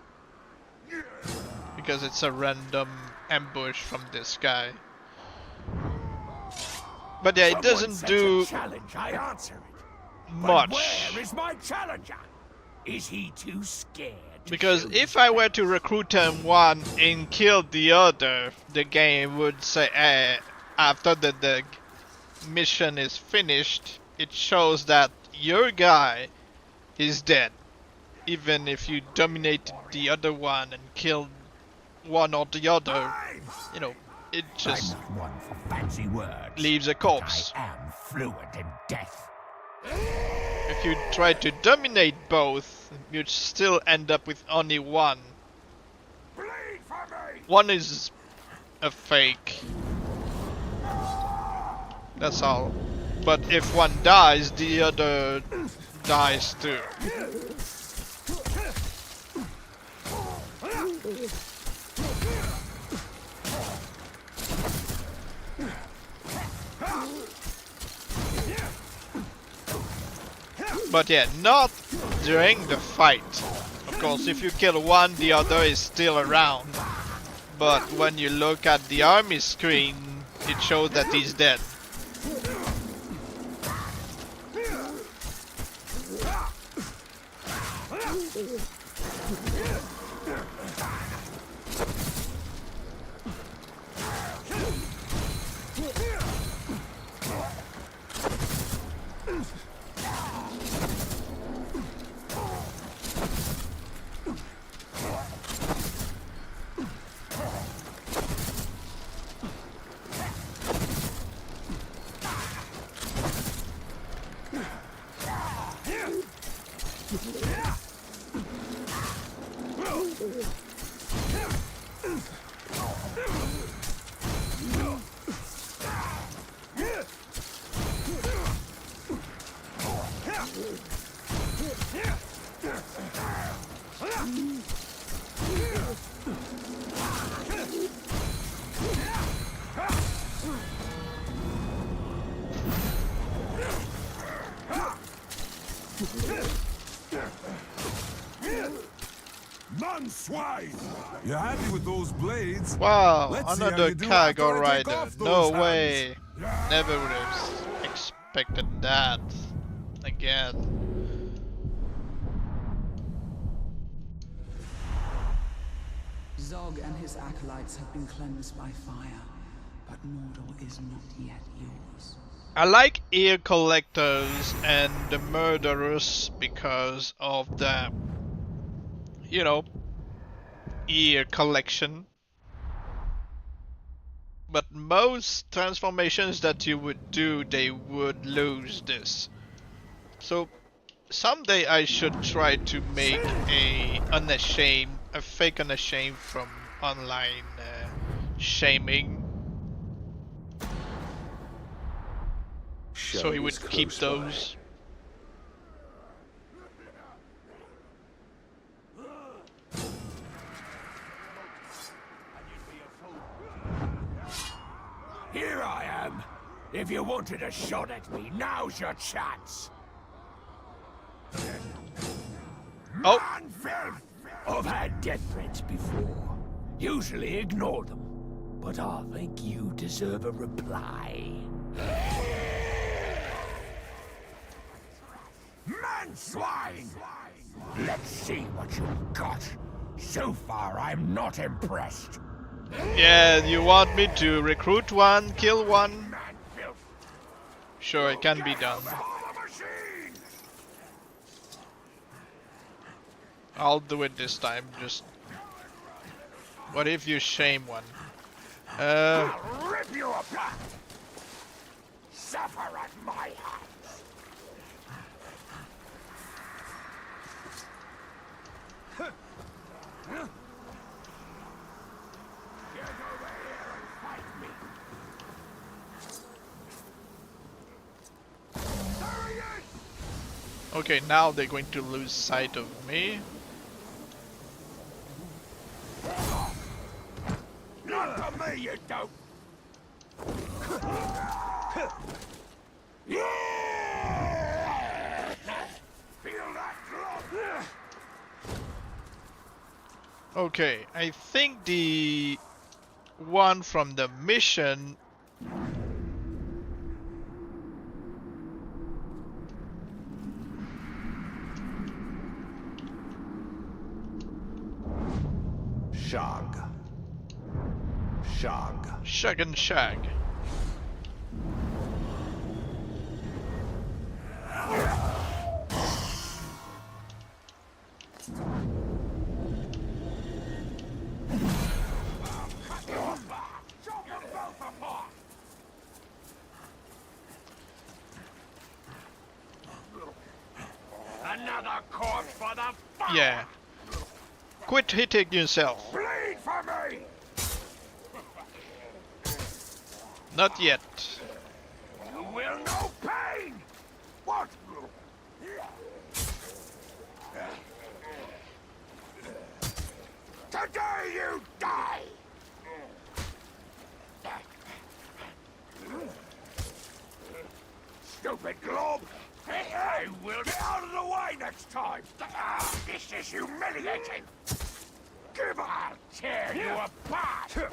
Because it's a random ambush from this guy. But yeah, it Someone doesn't sets do a challenge, I answer it. But much. where is my challenger? Is he too scared to Because show if his I were to recruit him one and kill the other, the game would say, after the mission is finished, it shows that your guy is dead. Even if you dominated the other one and killed one or the other, you know, it just I'm not one for fancy words. leaves a but corpse. I am fluent in death. If you try to dominate both, you'd still end up with only one. Bleed for me! One is a fake. That's all. But if one dies, the other dies too. But yeah, not during the fight. Of course, if you kill one, the other is still around. But when you look at the army screen, it shows that he's dead. Man swine! You happy with those blades? Wow, Let's see how another you do cargo after I take rider. off No those way. Never would have expected that. Again. Zog and his acolytes have been cleansed by fire, but Mordor is not yet yours. I like ear collectors and the murderers because of the, you know, ear collection. But most transformations that you would do, they would lose this. So someday I should try to make a fake unashamed from online shaming. So he Shug would is keep close those. Here I am. If you wanted a shot at me, now's your chance. Oh, Man, filth! I've had death threats before. Usually ignore them. But I think you deserve a reply. Man swine! Let's see what you've got. So far, I'm not impressed. yeah, you want me to recruit one, kill one? Man filth! Sure, it can be done. Follow machine! I'll do it this time, just... What if you shame one? I'll rip you apart! Suffer at my hands! Get over here and fight me! There he is! Okay, now they're going to lose sight of me. Not to me, you don't! Yeah! Feel that glove? Okay, I think the one from the mission... Shug. Shug. Shug and Shag. Another corpse for the fire! Yeah. Quit hitting yourself. Bleed for me! Not yet. You will know pain! What? Today you die! Stupid glob! I will get out of the way next time! This is humiliating! Give I'll tear you apart! The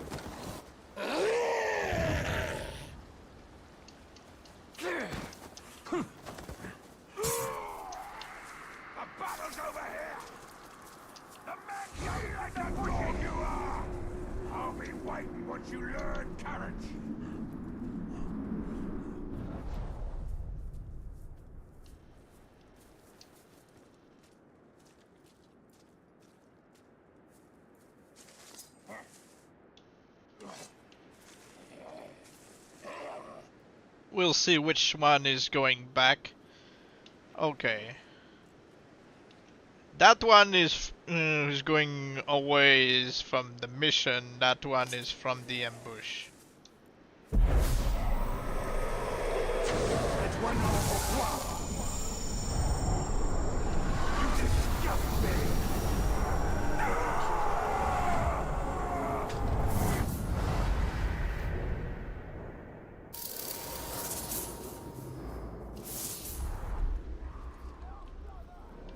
battle's over here! The men say like the dog you are! I'll be waiting once you learn courage! We'll see which one is going back. Okay. That one is going away is from the mission. That one is from the ambush.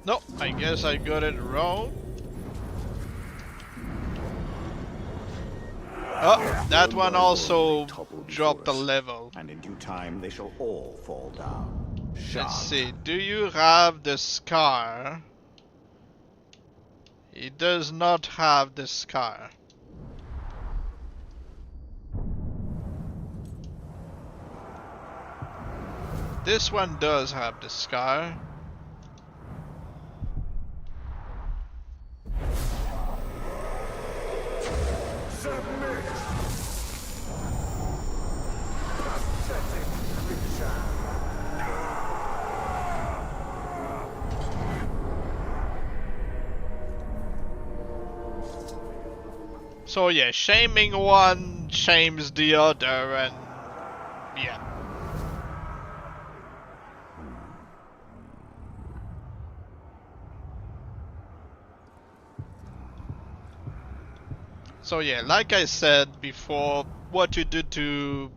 No, I guess I got it wrong. Oh, that one also dropped a level. And in due time they shall all fall down. Shug. Let's see, do you have the scar? He does not have the scar. This one does have the scar. Submit! Pathetic creature! So yeah, shaming one shames the other, and yeah. So yeah, like I said before, what you do to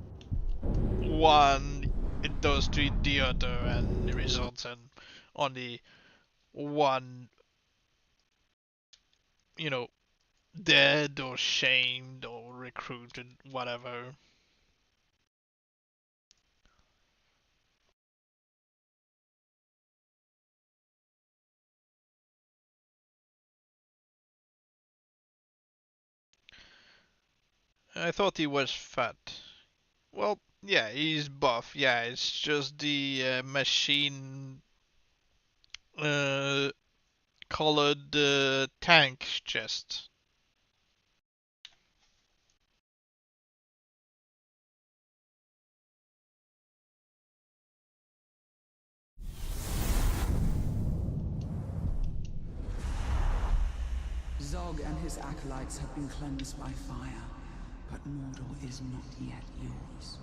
one, it does to the other, and it results in only one, you know, dead or shamed or recruited, whatever. I thought he was fat. Well, yeah, he's buff. Yeah, it's just the machine uh, colored tank chest. Zog and his acolytes have been cleansed by fire, but Mordor is not yet yours.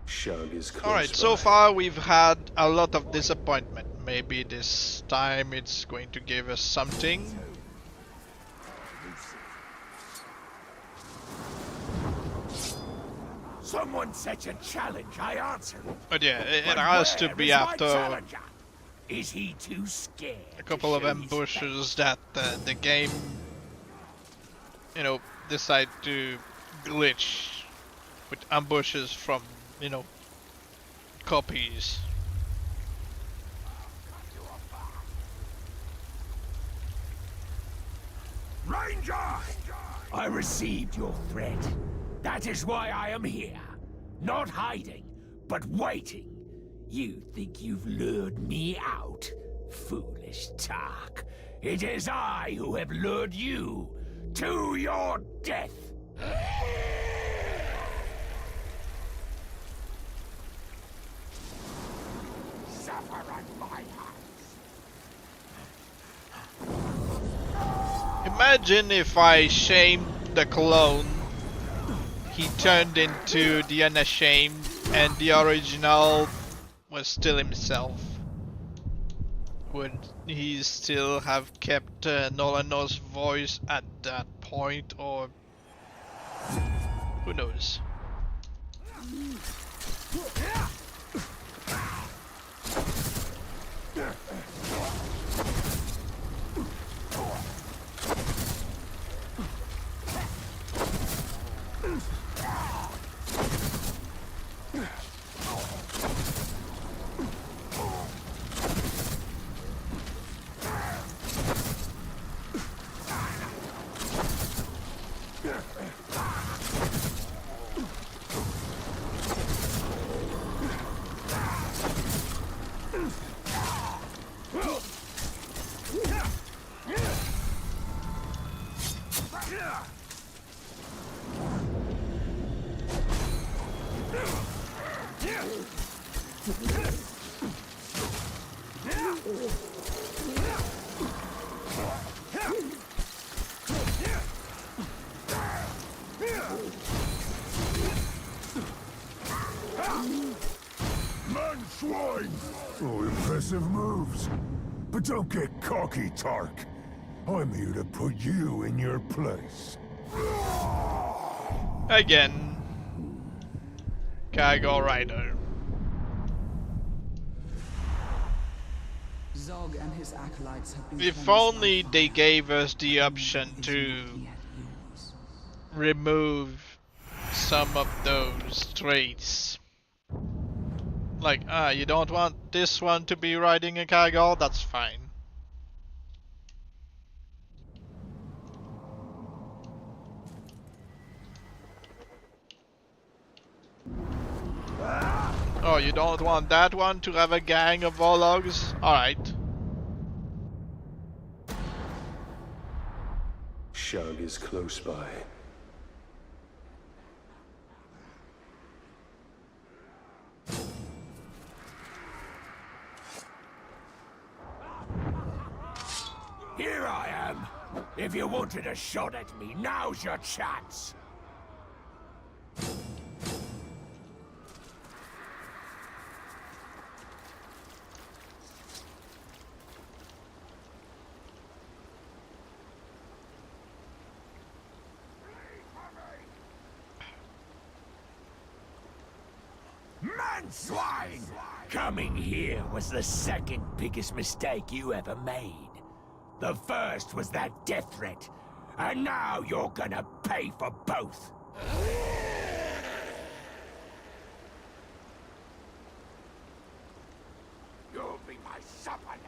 Shug is close Alright, so by. far we've had a lot of disappointment. Maybe this time it's going to give us something. Someone set a challenge, I answered. But yeah, it But has to where be is my after challenger? Is he too scared? a couple to of show his ambushes that the game, you know, decide to glitch with ambushes from, you know, copies. Ranger! I received your threat. That is why I am here. Not hiding, but waiting. You think you've lured me out? Foolish talk. It is I who have lured you to your death. Suffer at my hands. Imagine if I shamed the clone, he turned into the unashamed, and the original was still himself. Would he still have kept Nolano's voice at that point, or who knows? Man swine! Oh, impressive moves. But don't get cocky, Tark. I'm here to put you in your place. Again, Cargo Rider. Zog and his acolytes have been If cleansed by only they fire, gave us but the Mordor option is to not yet yours. remove some of those traits. Like, you don't want this one to be riding a Kaggle? That's fine. Oh, you don't want that one to have a gang of Vologs? Alright. Shug is close by. Here I am. If you wanted a shot at me, now's your chance. Swine! Coming here was the second biggest mistake you ever made. The first was that death threat, and now you're gonna pay for both. You'll be my supper later.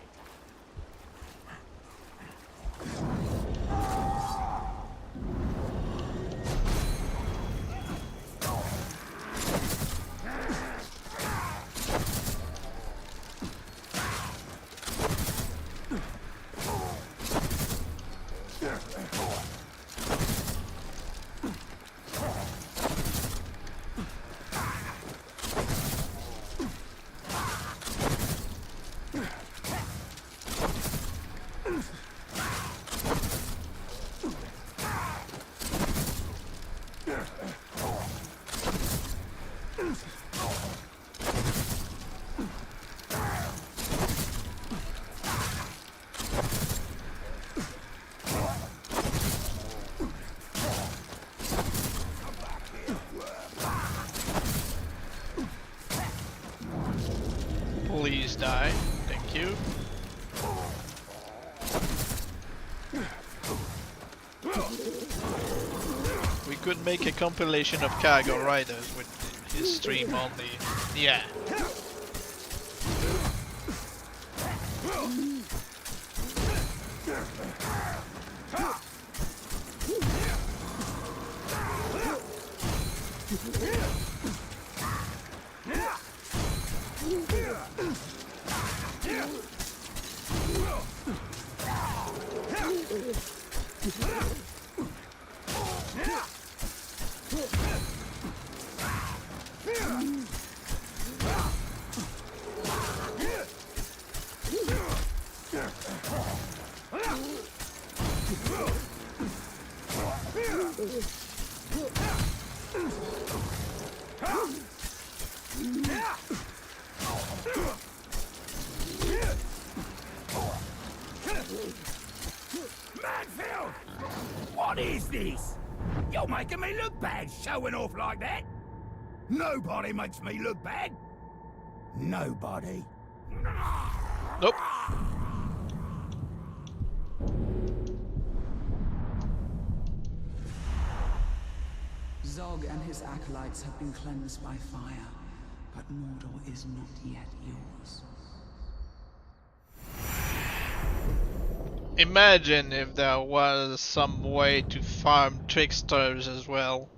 Please die. Thank you. We could make a compilation of Cargo Riders with his stream only. Yeah. Manfield! What is this? You're making me look bad showing off like that. Nobody makes me look bad. Nobody. Nope. Zog and his acolytes have been cleansed by fire, but Mordor is not yet yours. Imagine if there was some way to farm tricksters as well.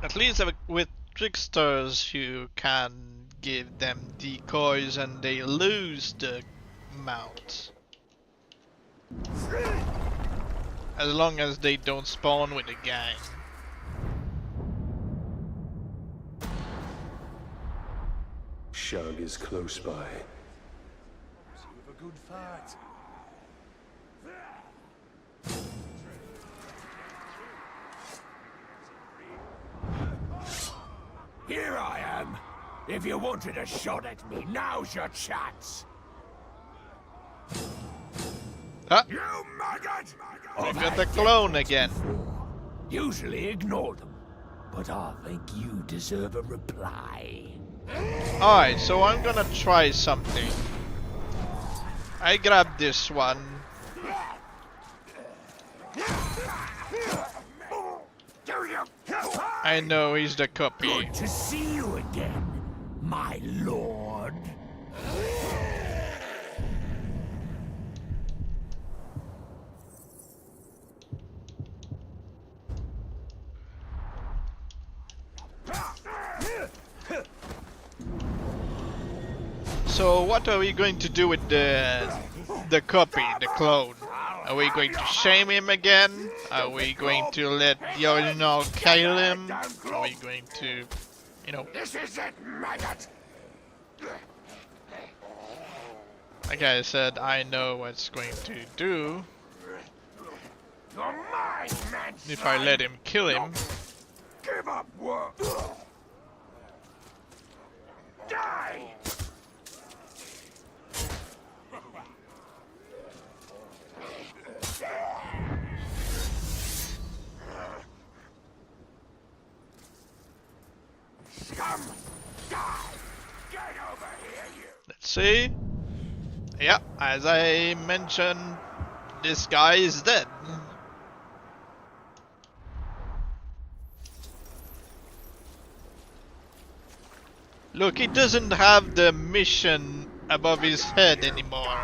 At least with tricksters you can give them decoys and they lose the mount. As long as they don't spawn with a gang. Shug is close by. A good fight. Here I am. If you wanted a shot at me, now's your chance. Ah, You maggot! we got the clone again. Usually ignore them, but I think you deserve a reply. Alright, so I'm gonna try something. I grabbed this one. Do you I know he's the copy. Good to see you again, my lord. So what are we going to do with the copy, the clone? Are we going to shame him again? Are we going to let the original kill him? Are we going to, you know... This is it, maggot! Like I said, I know what's going to do You're mine, man! if I let him kill him. Give up work! Die! Scum! Die! Get over here, you! Let's see. Yeah, as I mentioned, this guy is dead. Look, he doesn't have the mission above his head anymore.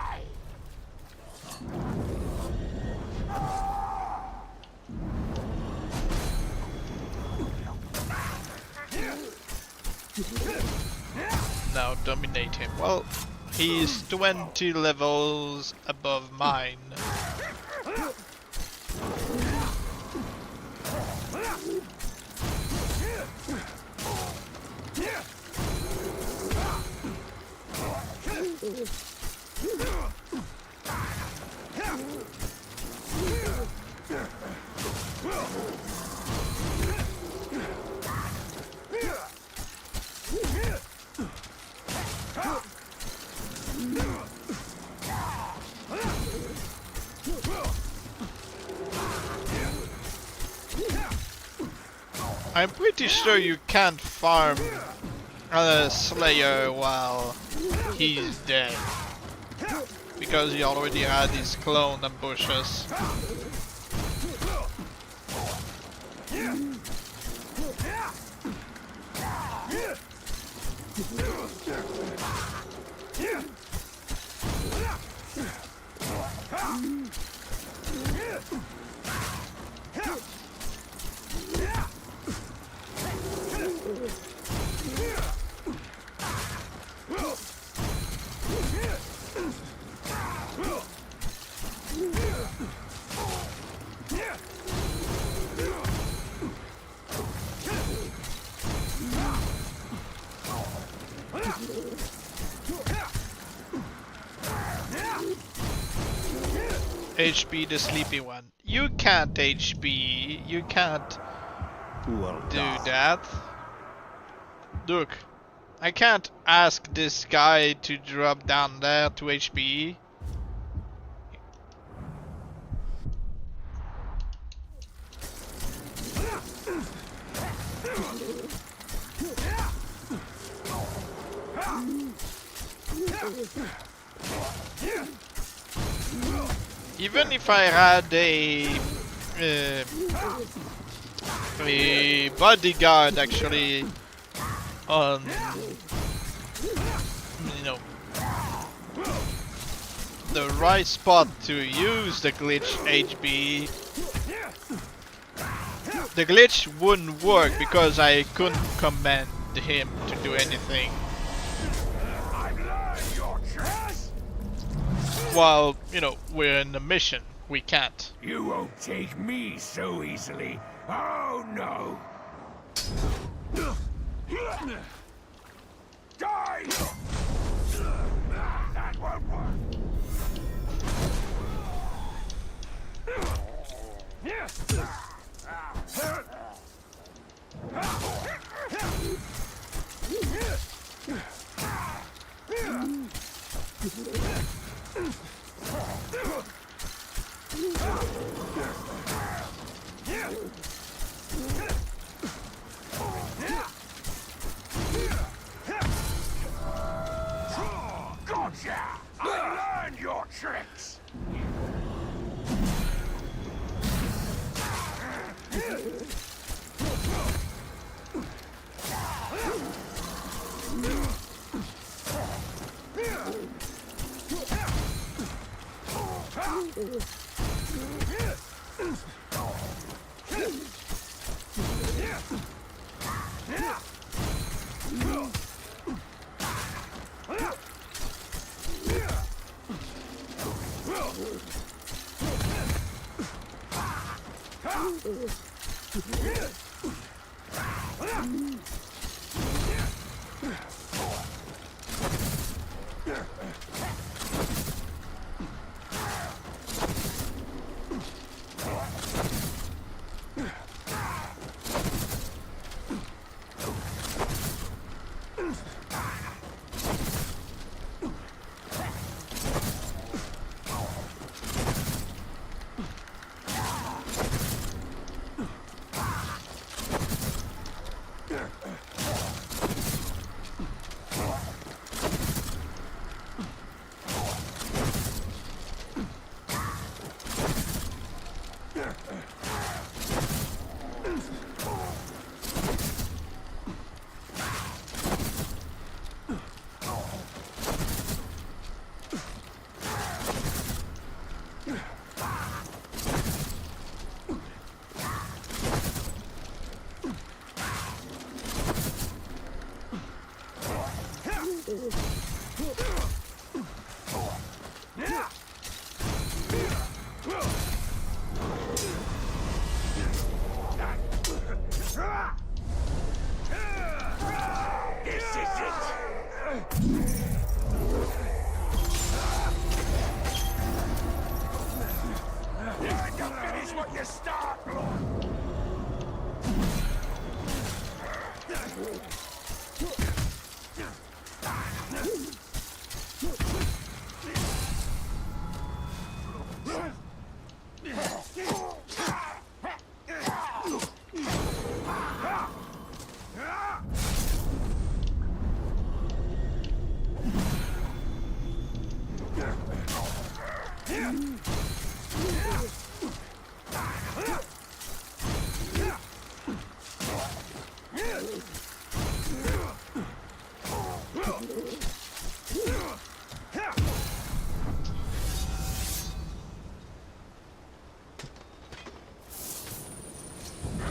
Now dominate him. Well, he's 20 levels above mine. I'm pretty sure you can't farm a Slayer while he's dead, because he already had his clone ambushes. HP the sleepy one. You can't HP. You can't do that. Look, I can't ask this guy to drop down there to HP. Even if I had a bodyguard actually on, you know, the right spot to use the glitch HB, the glitch wouldn't work because I couldn't command him to do anything. While, you know, we're in a mission, we can't. You won't take me so easily. Oh no! Die! That won't work. Gotcha! I learned your tricks!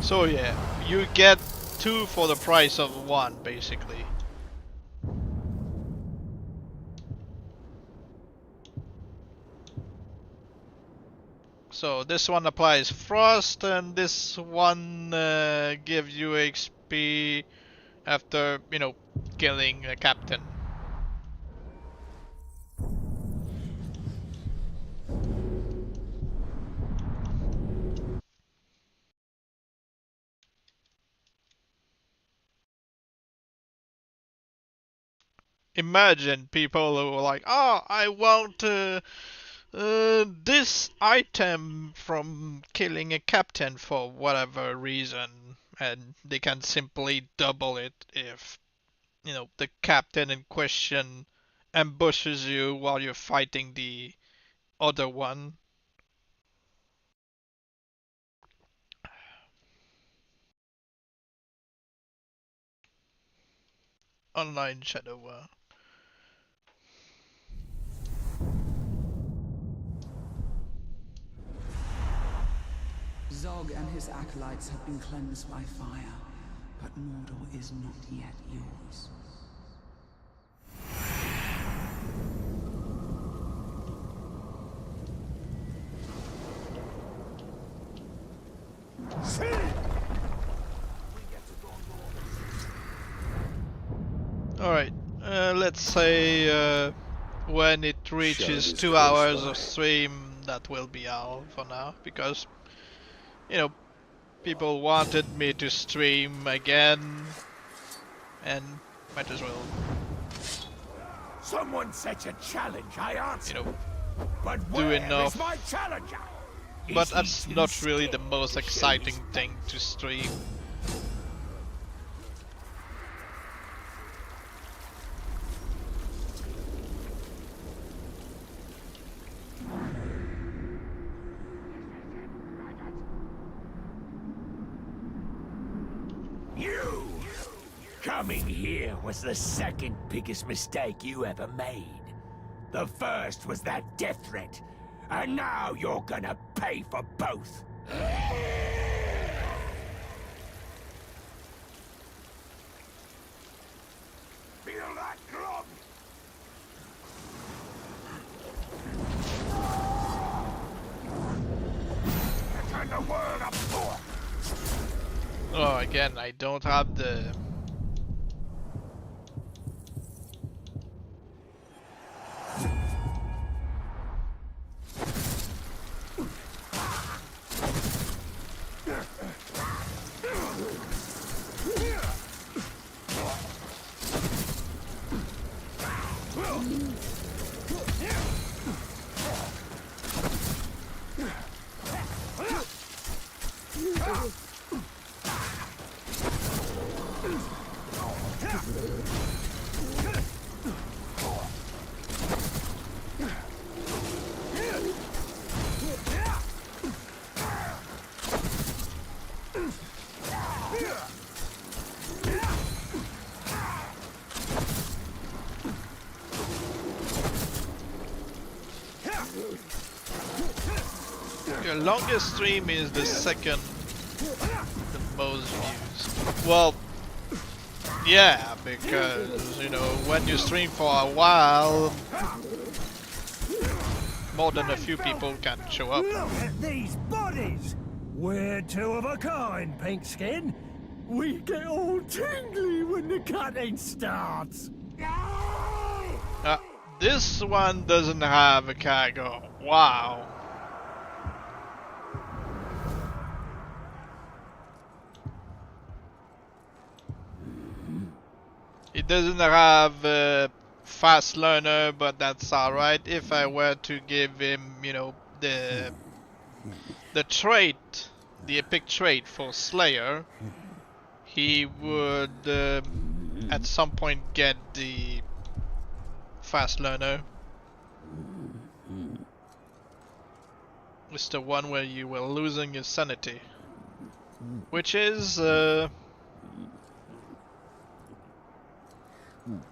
So yeah, you get 2 for the price of 1, basically. So this one applies frost, and this one gives you XP after, you know, killing a captain. Imagine people who are like, oh, I want this item from killing a captain for whatever reason, and they can simply double it if, you know, the captain in question ambushes you while you're fighting the other one. Online Shadow War. Zog and his acolytes have been cleansed by fire, but Mordor is not yet yours. Alright, let's say when it reaches is 2 close hours by. of stream, that will be all for now, because, you know, people wanted me to stream again, and might as well, Someone set a challenge, I you answer. know, But do where enough. is my challenger? But Is he that's too not really the scared most to show his exciting thing to stream. You! Coming here was the second biggest mistake you ever made. The first was that death threat, and now you're gonna pay for both. Feel that club? Turn the world up for Oh, again, I don't have the... Your longest stream is the second the most views. Well, yeah, because, you know, when you stream for a while, more than a few people can show up. Look at these bodies! We're two of a kind, Pinkskin. We get all tingly when the cutting starts. This one doesn't have a cargo. Wow. It doesn't have a fast learner, but that's alright. If I were to give him, you know, the trait, the epic trait for Slayer, he would at some point get the fast learner. It's the one where you were losing your sanity, which is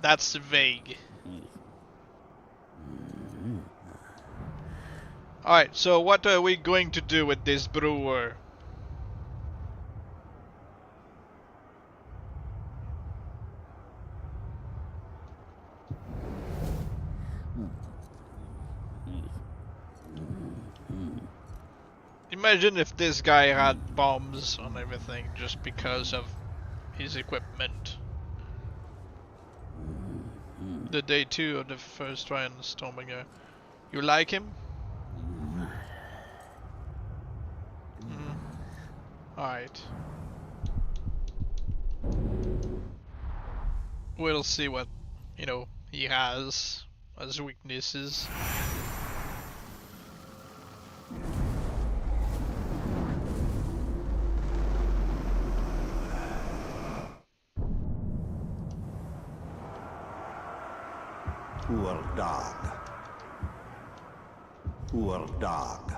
that's vague. Alright, so what are we going to do with this brewer? Imagine if this guy had bombs on everything just because of his equipment. The day 2 of the first try on the Stormbringer. You like him? Alright. We'll see what, you know, he has as weaknesses. Poor dog. Poor dog.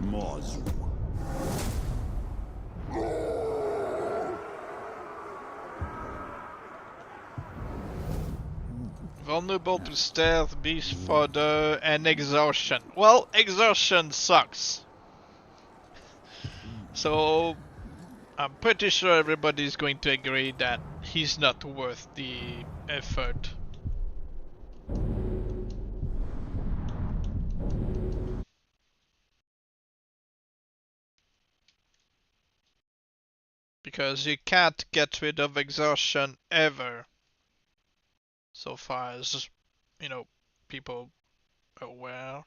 Mozu. Vulnerable to stealth, beast fodder, and exhaustion. Well, exhaustion sucks. So, I'm pretty sure everybody's going to agree that he's not worth the effort. Because you can't get rid of exhaustion ever. So far as, you know, people are aware.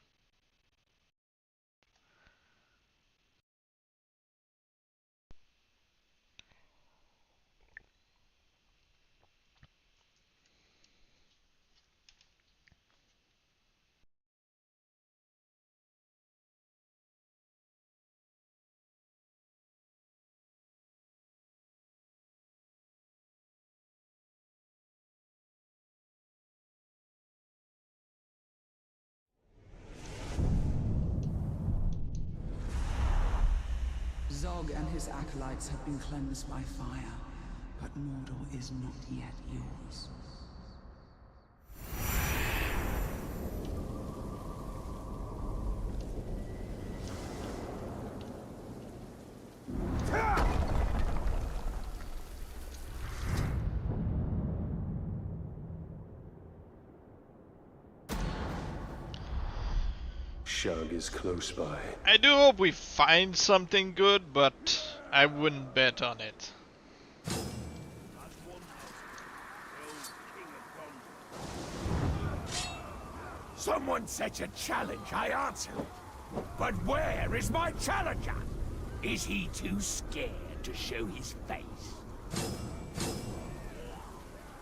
Zog and his acolytes have been cleansed by fire, but Mordor is not yet yours. Shug is close by. I do hope we find something good, but I wouldn't bet on it. Someone sets a challenge, I answer. But where is my challenger? Is he too scared to show his face?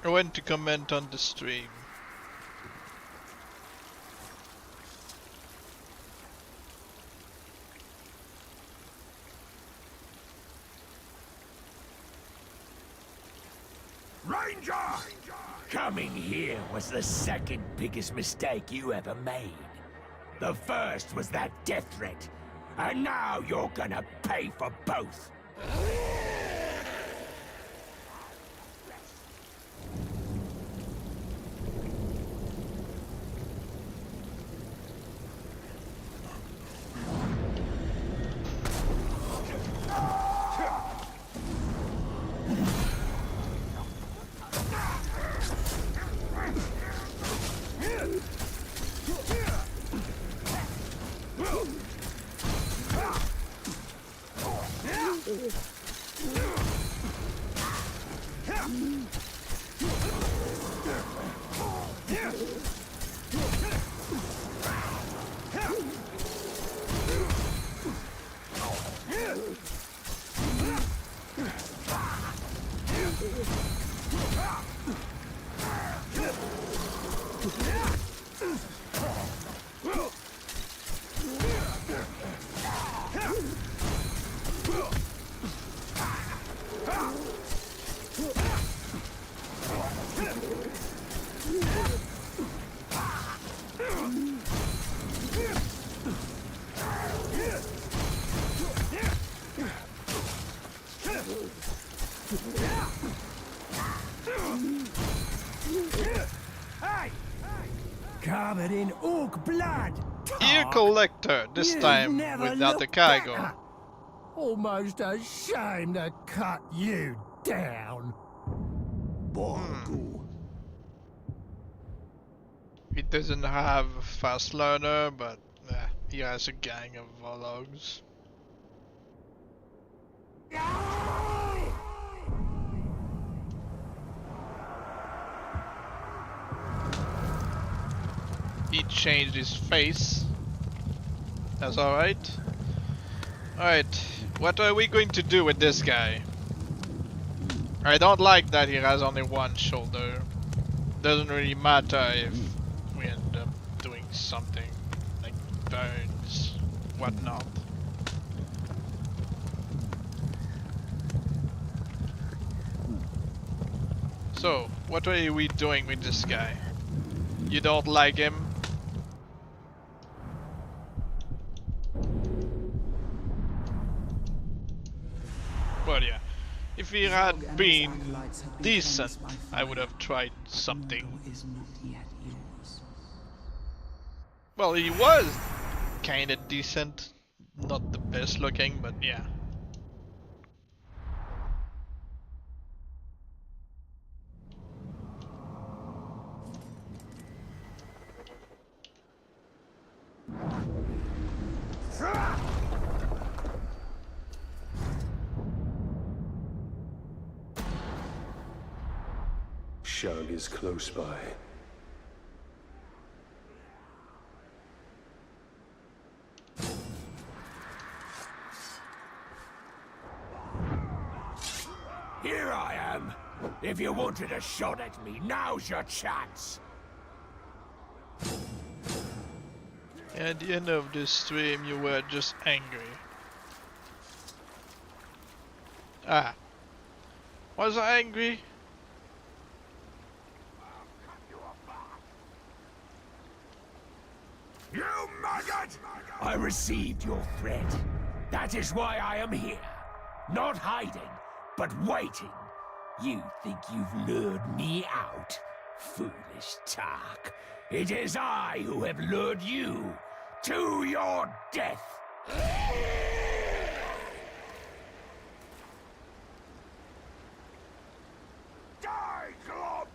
I went to comment on the stream. Ranger! Coming here was the second biggest mistake you ever made. The first was that death threat, and now you're gonna pay for both. Covered in orc blood. Ear Tark. collector, this You've time never without the looked cargo. better. Almost a shame to cut you down. He doesn't have a fast learner, but he has a gang of Vologs. He changed his face. That's alright. Alright, what are we going to do with this guy? I don't like that he has only one shoulder. Doesn't really matter if we end up doing something like burns, whatnot. So, what are we doing with this guy? You don't like him? Well, yeah. If he had been decent, I would have tried something. Is not yet yours. Well, he was kinda decent. Not the best looking, but yeah. Shug is close by. Here I am. If you wanted a shot at me, now's your chance. At the end of this stream, you were just angry. Ah. Was I angry? You maggot! I received your threat. That is why I am here. Not hiding, but waiting. You think you've lured me out? Foolish Tark. It is I who have lured you to your death. Die, Glob!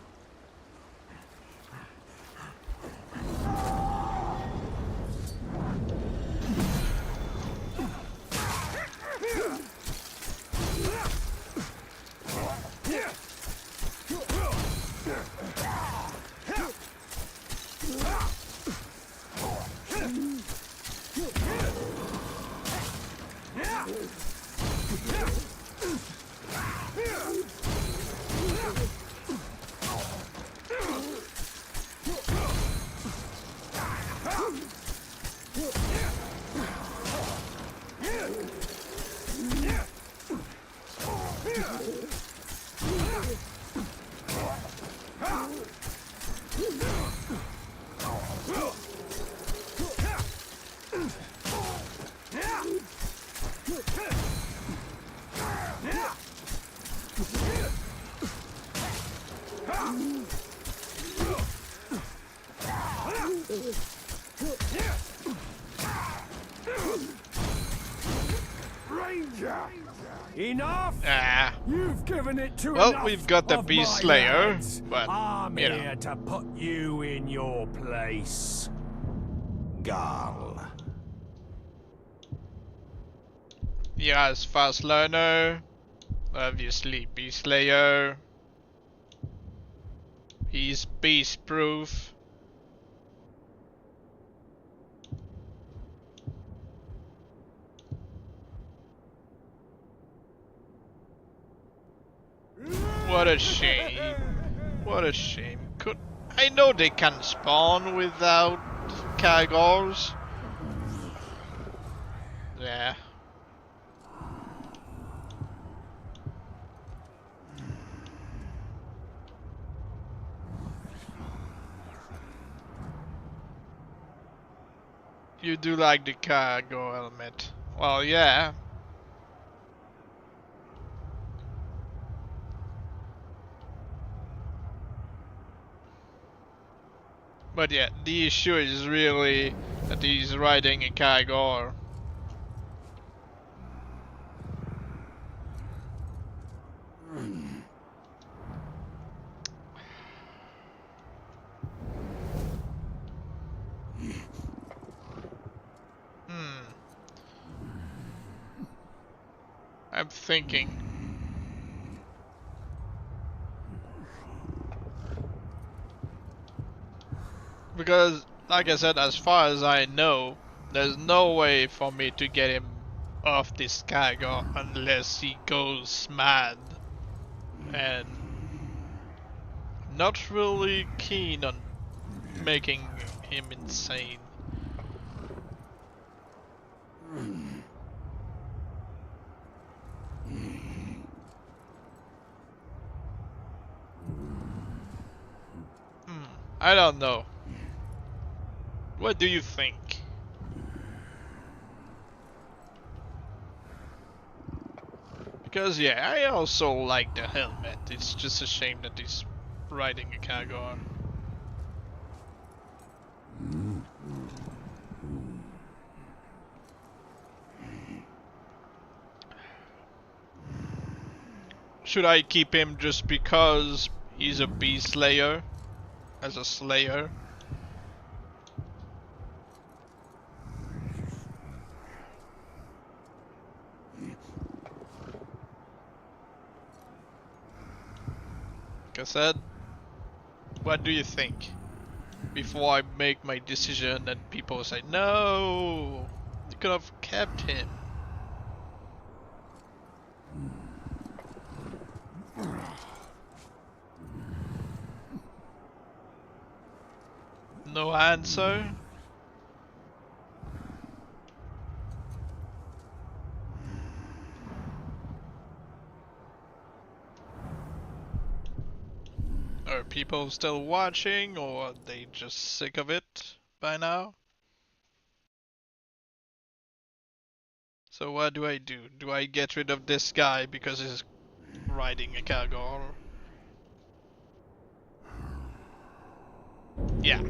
Ranger! Enough! Ah. You've given it to Well, enough we've got the of Beast my Slayer, lads. but, I'm you know. here to put you in your place. Garl. Yes, fast learner. Obviously, Beast Slayer. He's beast proof. What a shame. What a shame. I know they can spawn without Kagors. Yeah. You do like the cargo helmet. Well, yeah. But yeah, the issue is really that he's riding a Kagor. I'm thinking. Because, like I said, as far as I know, there's no way for me to get him off this cargo unless he goes mad. And I'm not really keen on making him insane. I don't know. What do you think? Because yeah, I also like the helmet. It's just a shame that he's riding a Kagor. Should I keep him just because he's a beast slayer? As a slayer? Like I said, what do you think? Before I make my decision and people say, no, you could have kept him. No answer? Are people still watching, or are they just sick of it by now? So what do? Do I get rid of this guy because he's riding a cargo? Yeah.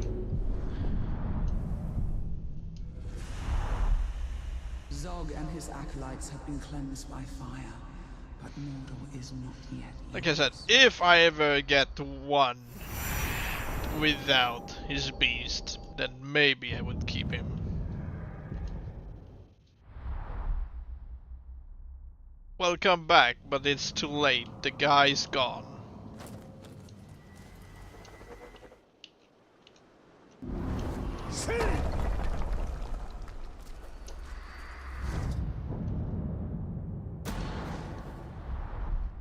Zog and his acolytes have been cleansed by fire, but Mordor is not yet yours. Like I said, if I ever get one without his beast, then maybe I would keep him. Welcome back, but it's too late. The guy's gone.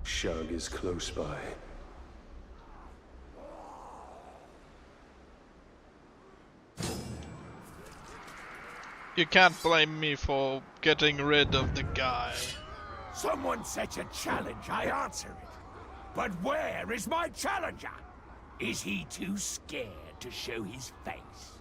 Shug is close by. You can't blame me for getting rid of the guy. Someone sets a challenge, I answer it. But where is my challenger? Is he too scared to show his face?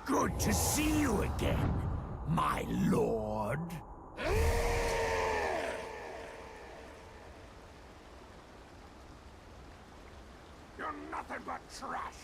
Good to see you again, my lord. You're nothing but trash.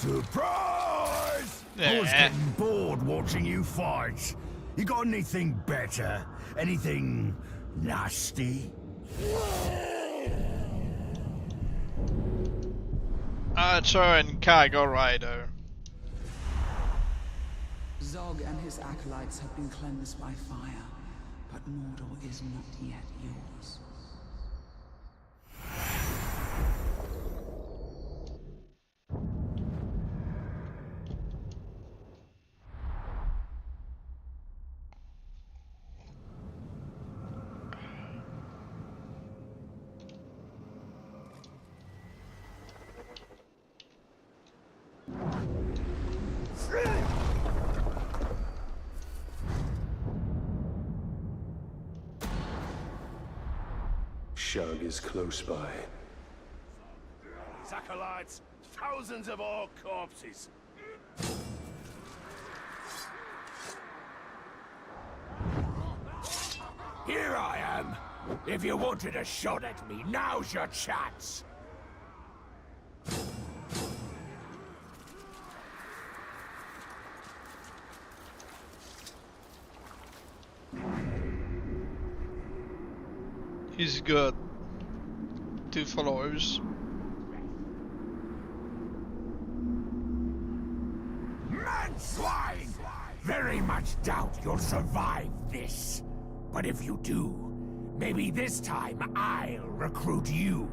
Surprise! I was getting bored watching you fight. You got anything better? Anything nasty? Archer and cargo rider. Zog and his acolytes have been cleansed by fire, but Mordor is not yet yours. Shug is close by. Acolytes, thousands of our corpses. Here I am. If you wanted a shot at me, now's your chance. He's good. 2 followers. Man swine! Very much doubt you'll survive this. But if you do, maybe this time I'll recruit you.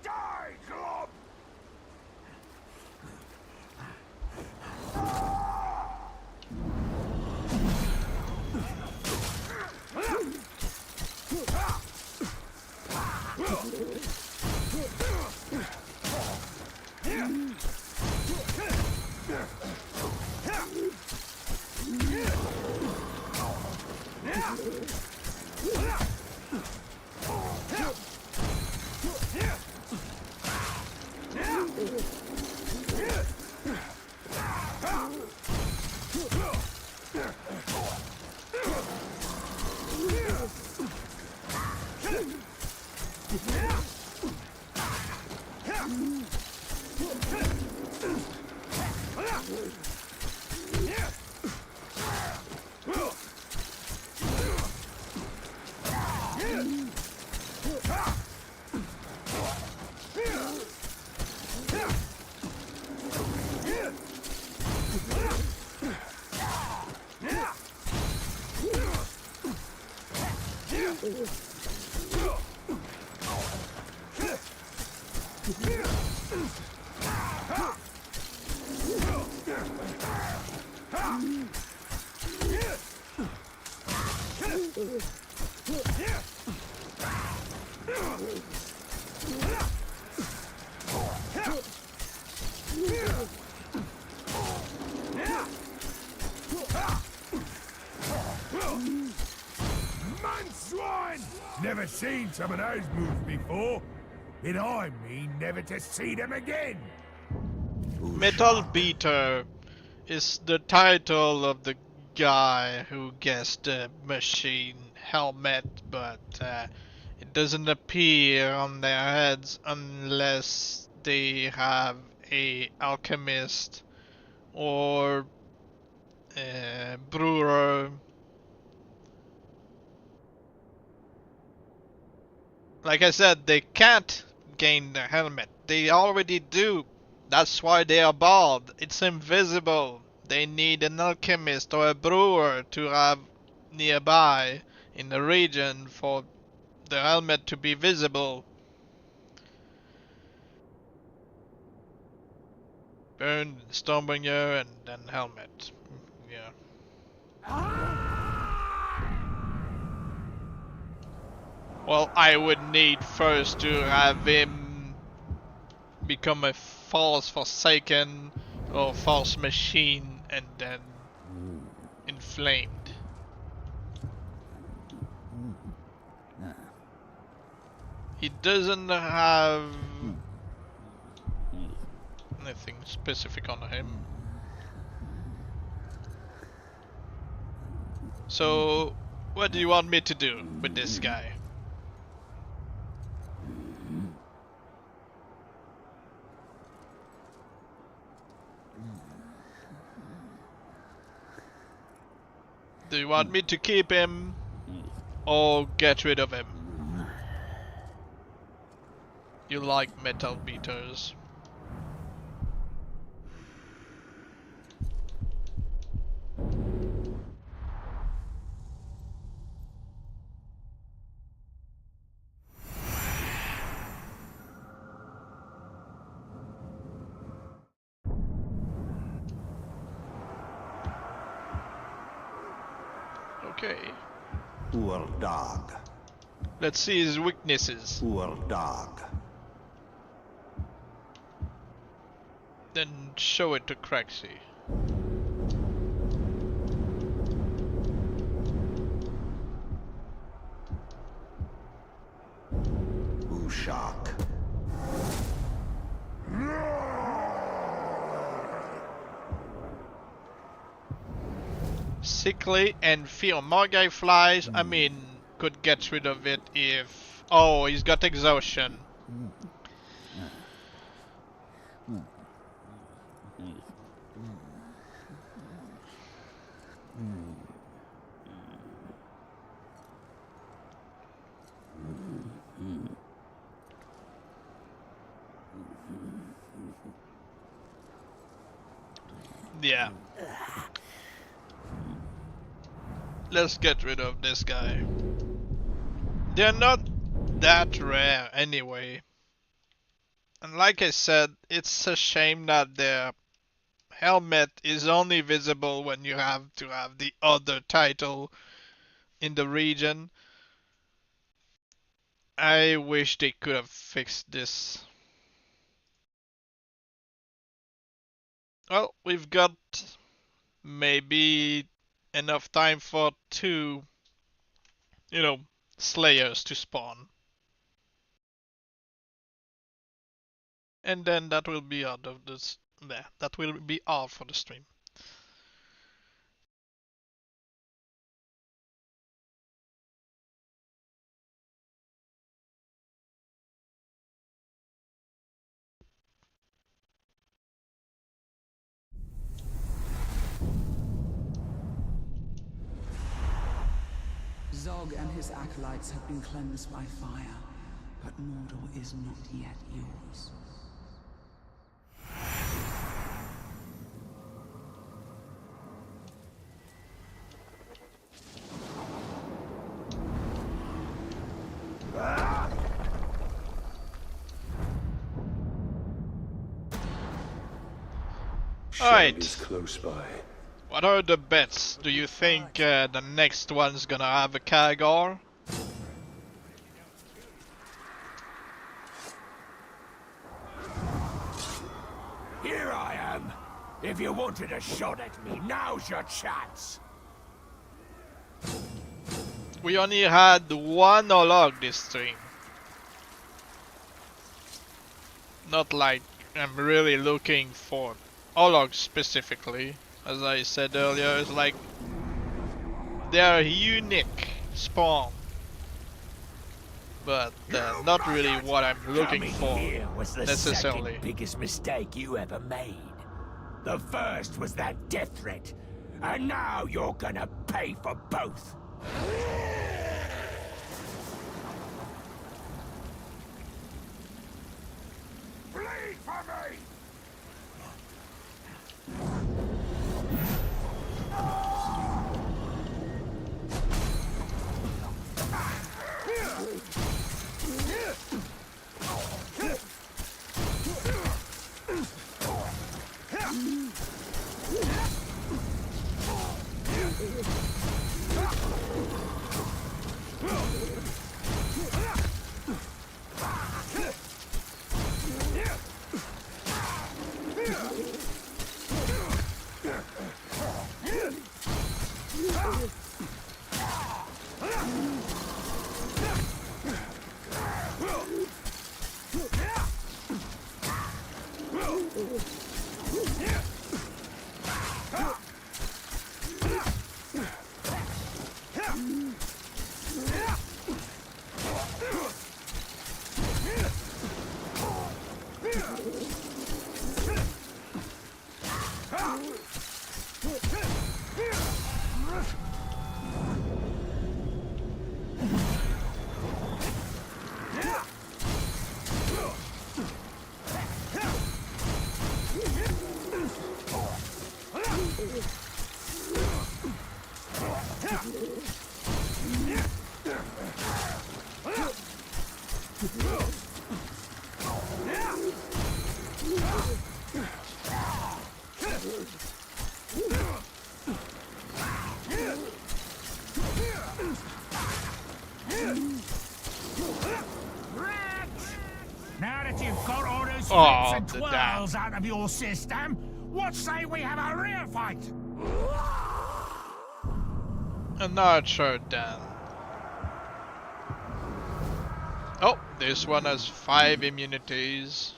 Die, glob! Swine! Never seen some of those moves before. And I mean never to see them again. Metal Beater is the title of the guy who gets the machine helmet, but it doesn't appear on their heads unless they have a alchemist or a brewer. Like I said, they can't gain the helmet. They already do. That's why they are bald. It's invisible. They need an alchemist or a brewer to have nearby in the region for the helmet to be visible. Burn, Stormbringer, and then helmet. Yeah. Well, I would need first to have him become a false forsaken or false machine and then inflamed. He doesn't have anything specific on him. So, what do you want me to do with this guy? Do you want me to keep him or get rid of him? You like metal beaters. Okay. Poor dog. Let's see his weaknesses. Poor dog. Then show it to Craxy. Shock. Sickly and fear. Morgai flies, I mean, could get rid of it if... Oh, he's got exhaustion. Yeah. Let's get rid of this guy. They're not that rare anyway. And like I said, it's a shame that their helmet is only visible when you have to have the other title in the region. I wish they could have fixed this. Well, we've got maybe enough time for 2, Slayers to spawn. And then that will be out of this. There, that will be all for the stream. Zog and his acolytes have been cleansed by fire, but Mordor is not yet yours. Alright. is close by. What are the bets? Do you think the next one's gonna have a Kagar? Here I am. If you wanted a shot at me, now's your chance. We only had one Olog this stream. Not like I'm really looking for Olog specifically. As I said earlier, it's like they are unique spawn. But not really what I'm looking Coming for here was the necessarily. second biggest mistake you ever made. The first was that death threat, and now you're gonna pay for both. Bleed for me! Now that you've got all those Oh, flips and the twirls out of your system, what say we have a real fight? I'm not sure then. Oh, this one has 5 immunities.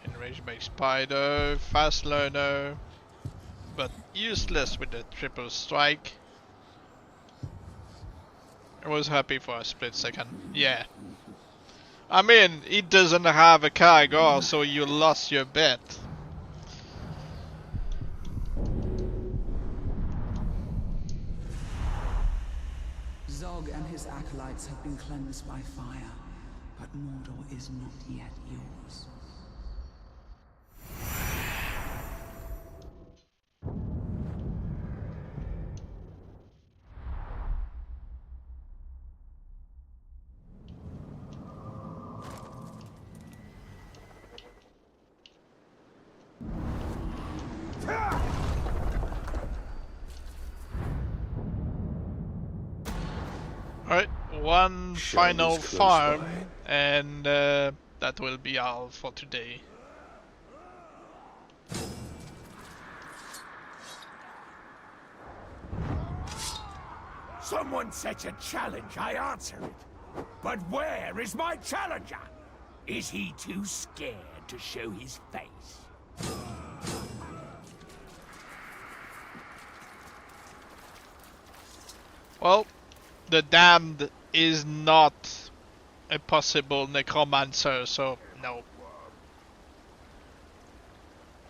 Enraged by Spider, Fast Learner, but useless with the triple strike. I was happy for a split second. Yeah. I mean, it doesn't have a Kagar, so you lost your bet. Zog and his acolytes have been cleansed by fire, but Mordor is not yet yours. Alright, one final is close farm, by. and that will be all for today. Someone sets a challenge, I answer it. But where is my challenger? Is he too scared to show his face? Well, the damned is not a possible necromancer, so no.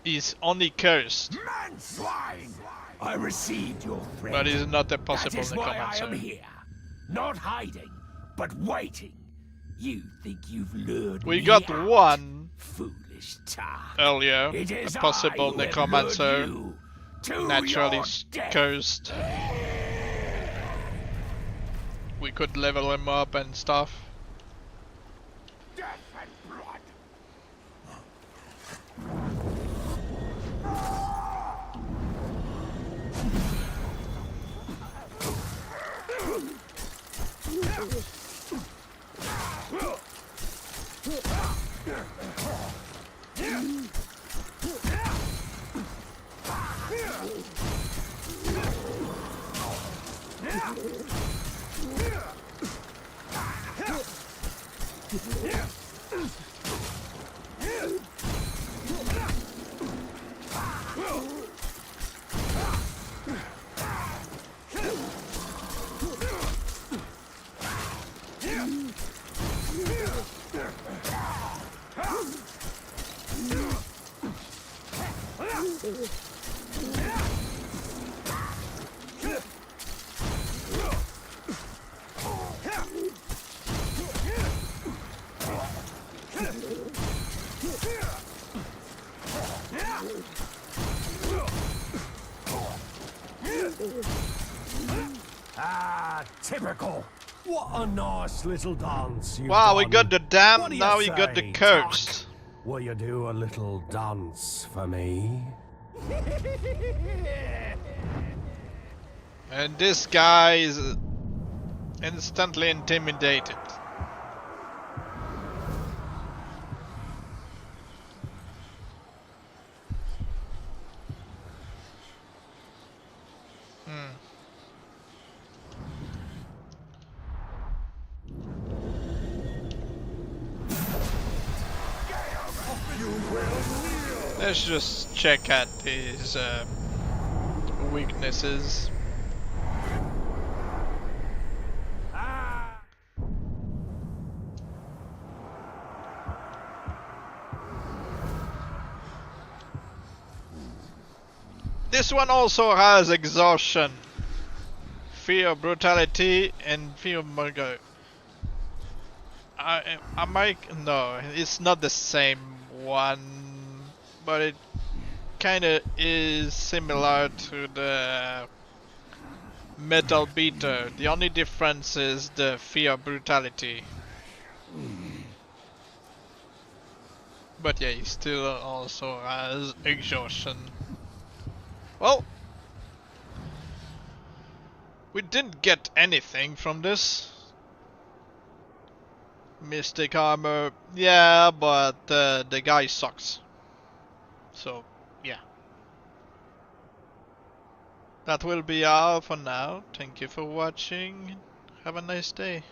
He's only cursed, Man swine! I received your threat. but he's not a That possible is why I necromancer. am here. Not hiding, but waiting. You think you've lured We me got out? one Foolish talk. earlier, It a is possible I who have necromancer, lured you to naturally your death. cursed. We could level him up and stuff. Death and blood. Ah, typical. What a nice little dance you've Wow, we done. got the What dam, do you now we got the say, cursed. Tuck? Will you do a little dance for me? And this guy is instantly intimidated. Let's just check at his weaknesses. This one also has exhaustion, fear, brutality, and fear of murder. No, it's not the same one, but it kinda is similar to the Metal Beater. The only difference is the fear of brutality. But yeah, he still also has exhaustion. Well, we didn't get anything from this. Mystic armor, yeah, but the guy sucks. So, yeah. That will be all for now. Thank you for watching. Have a nice day.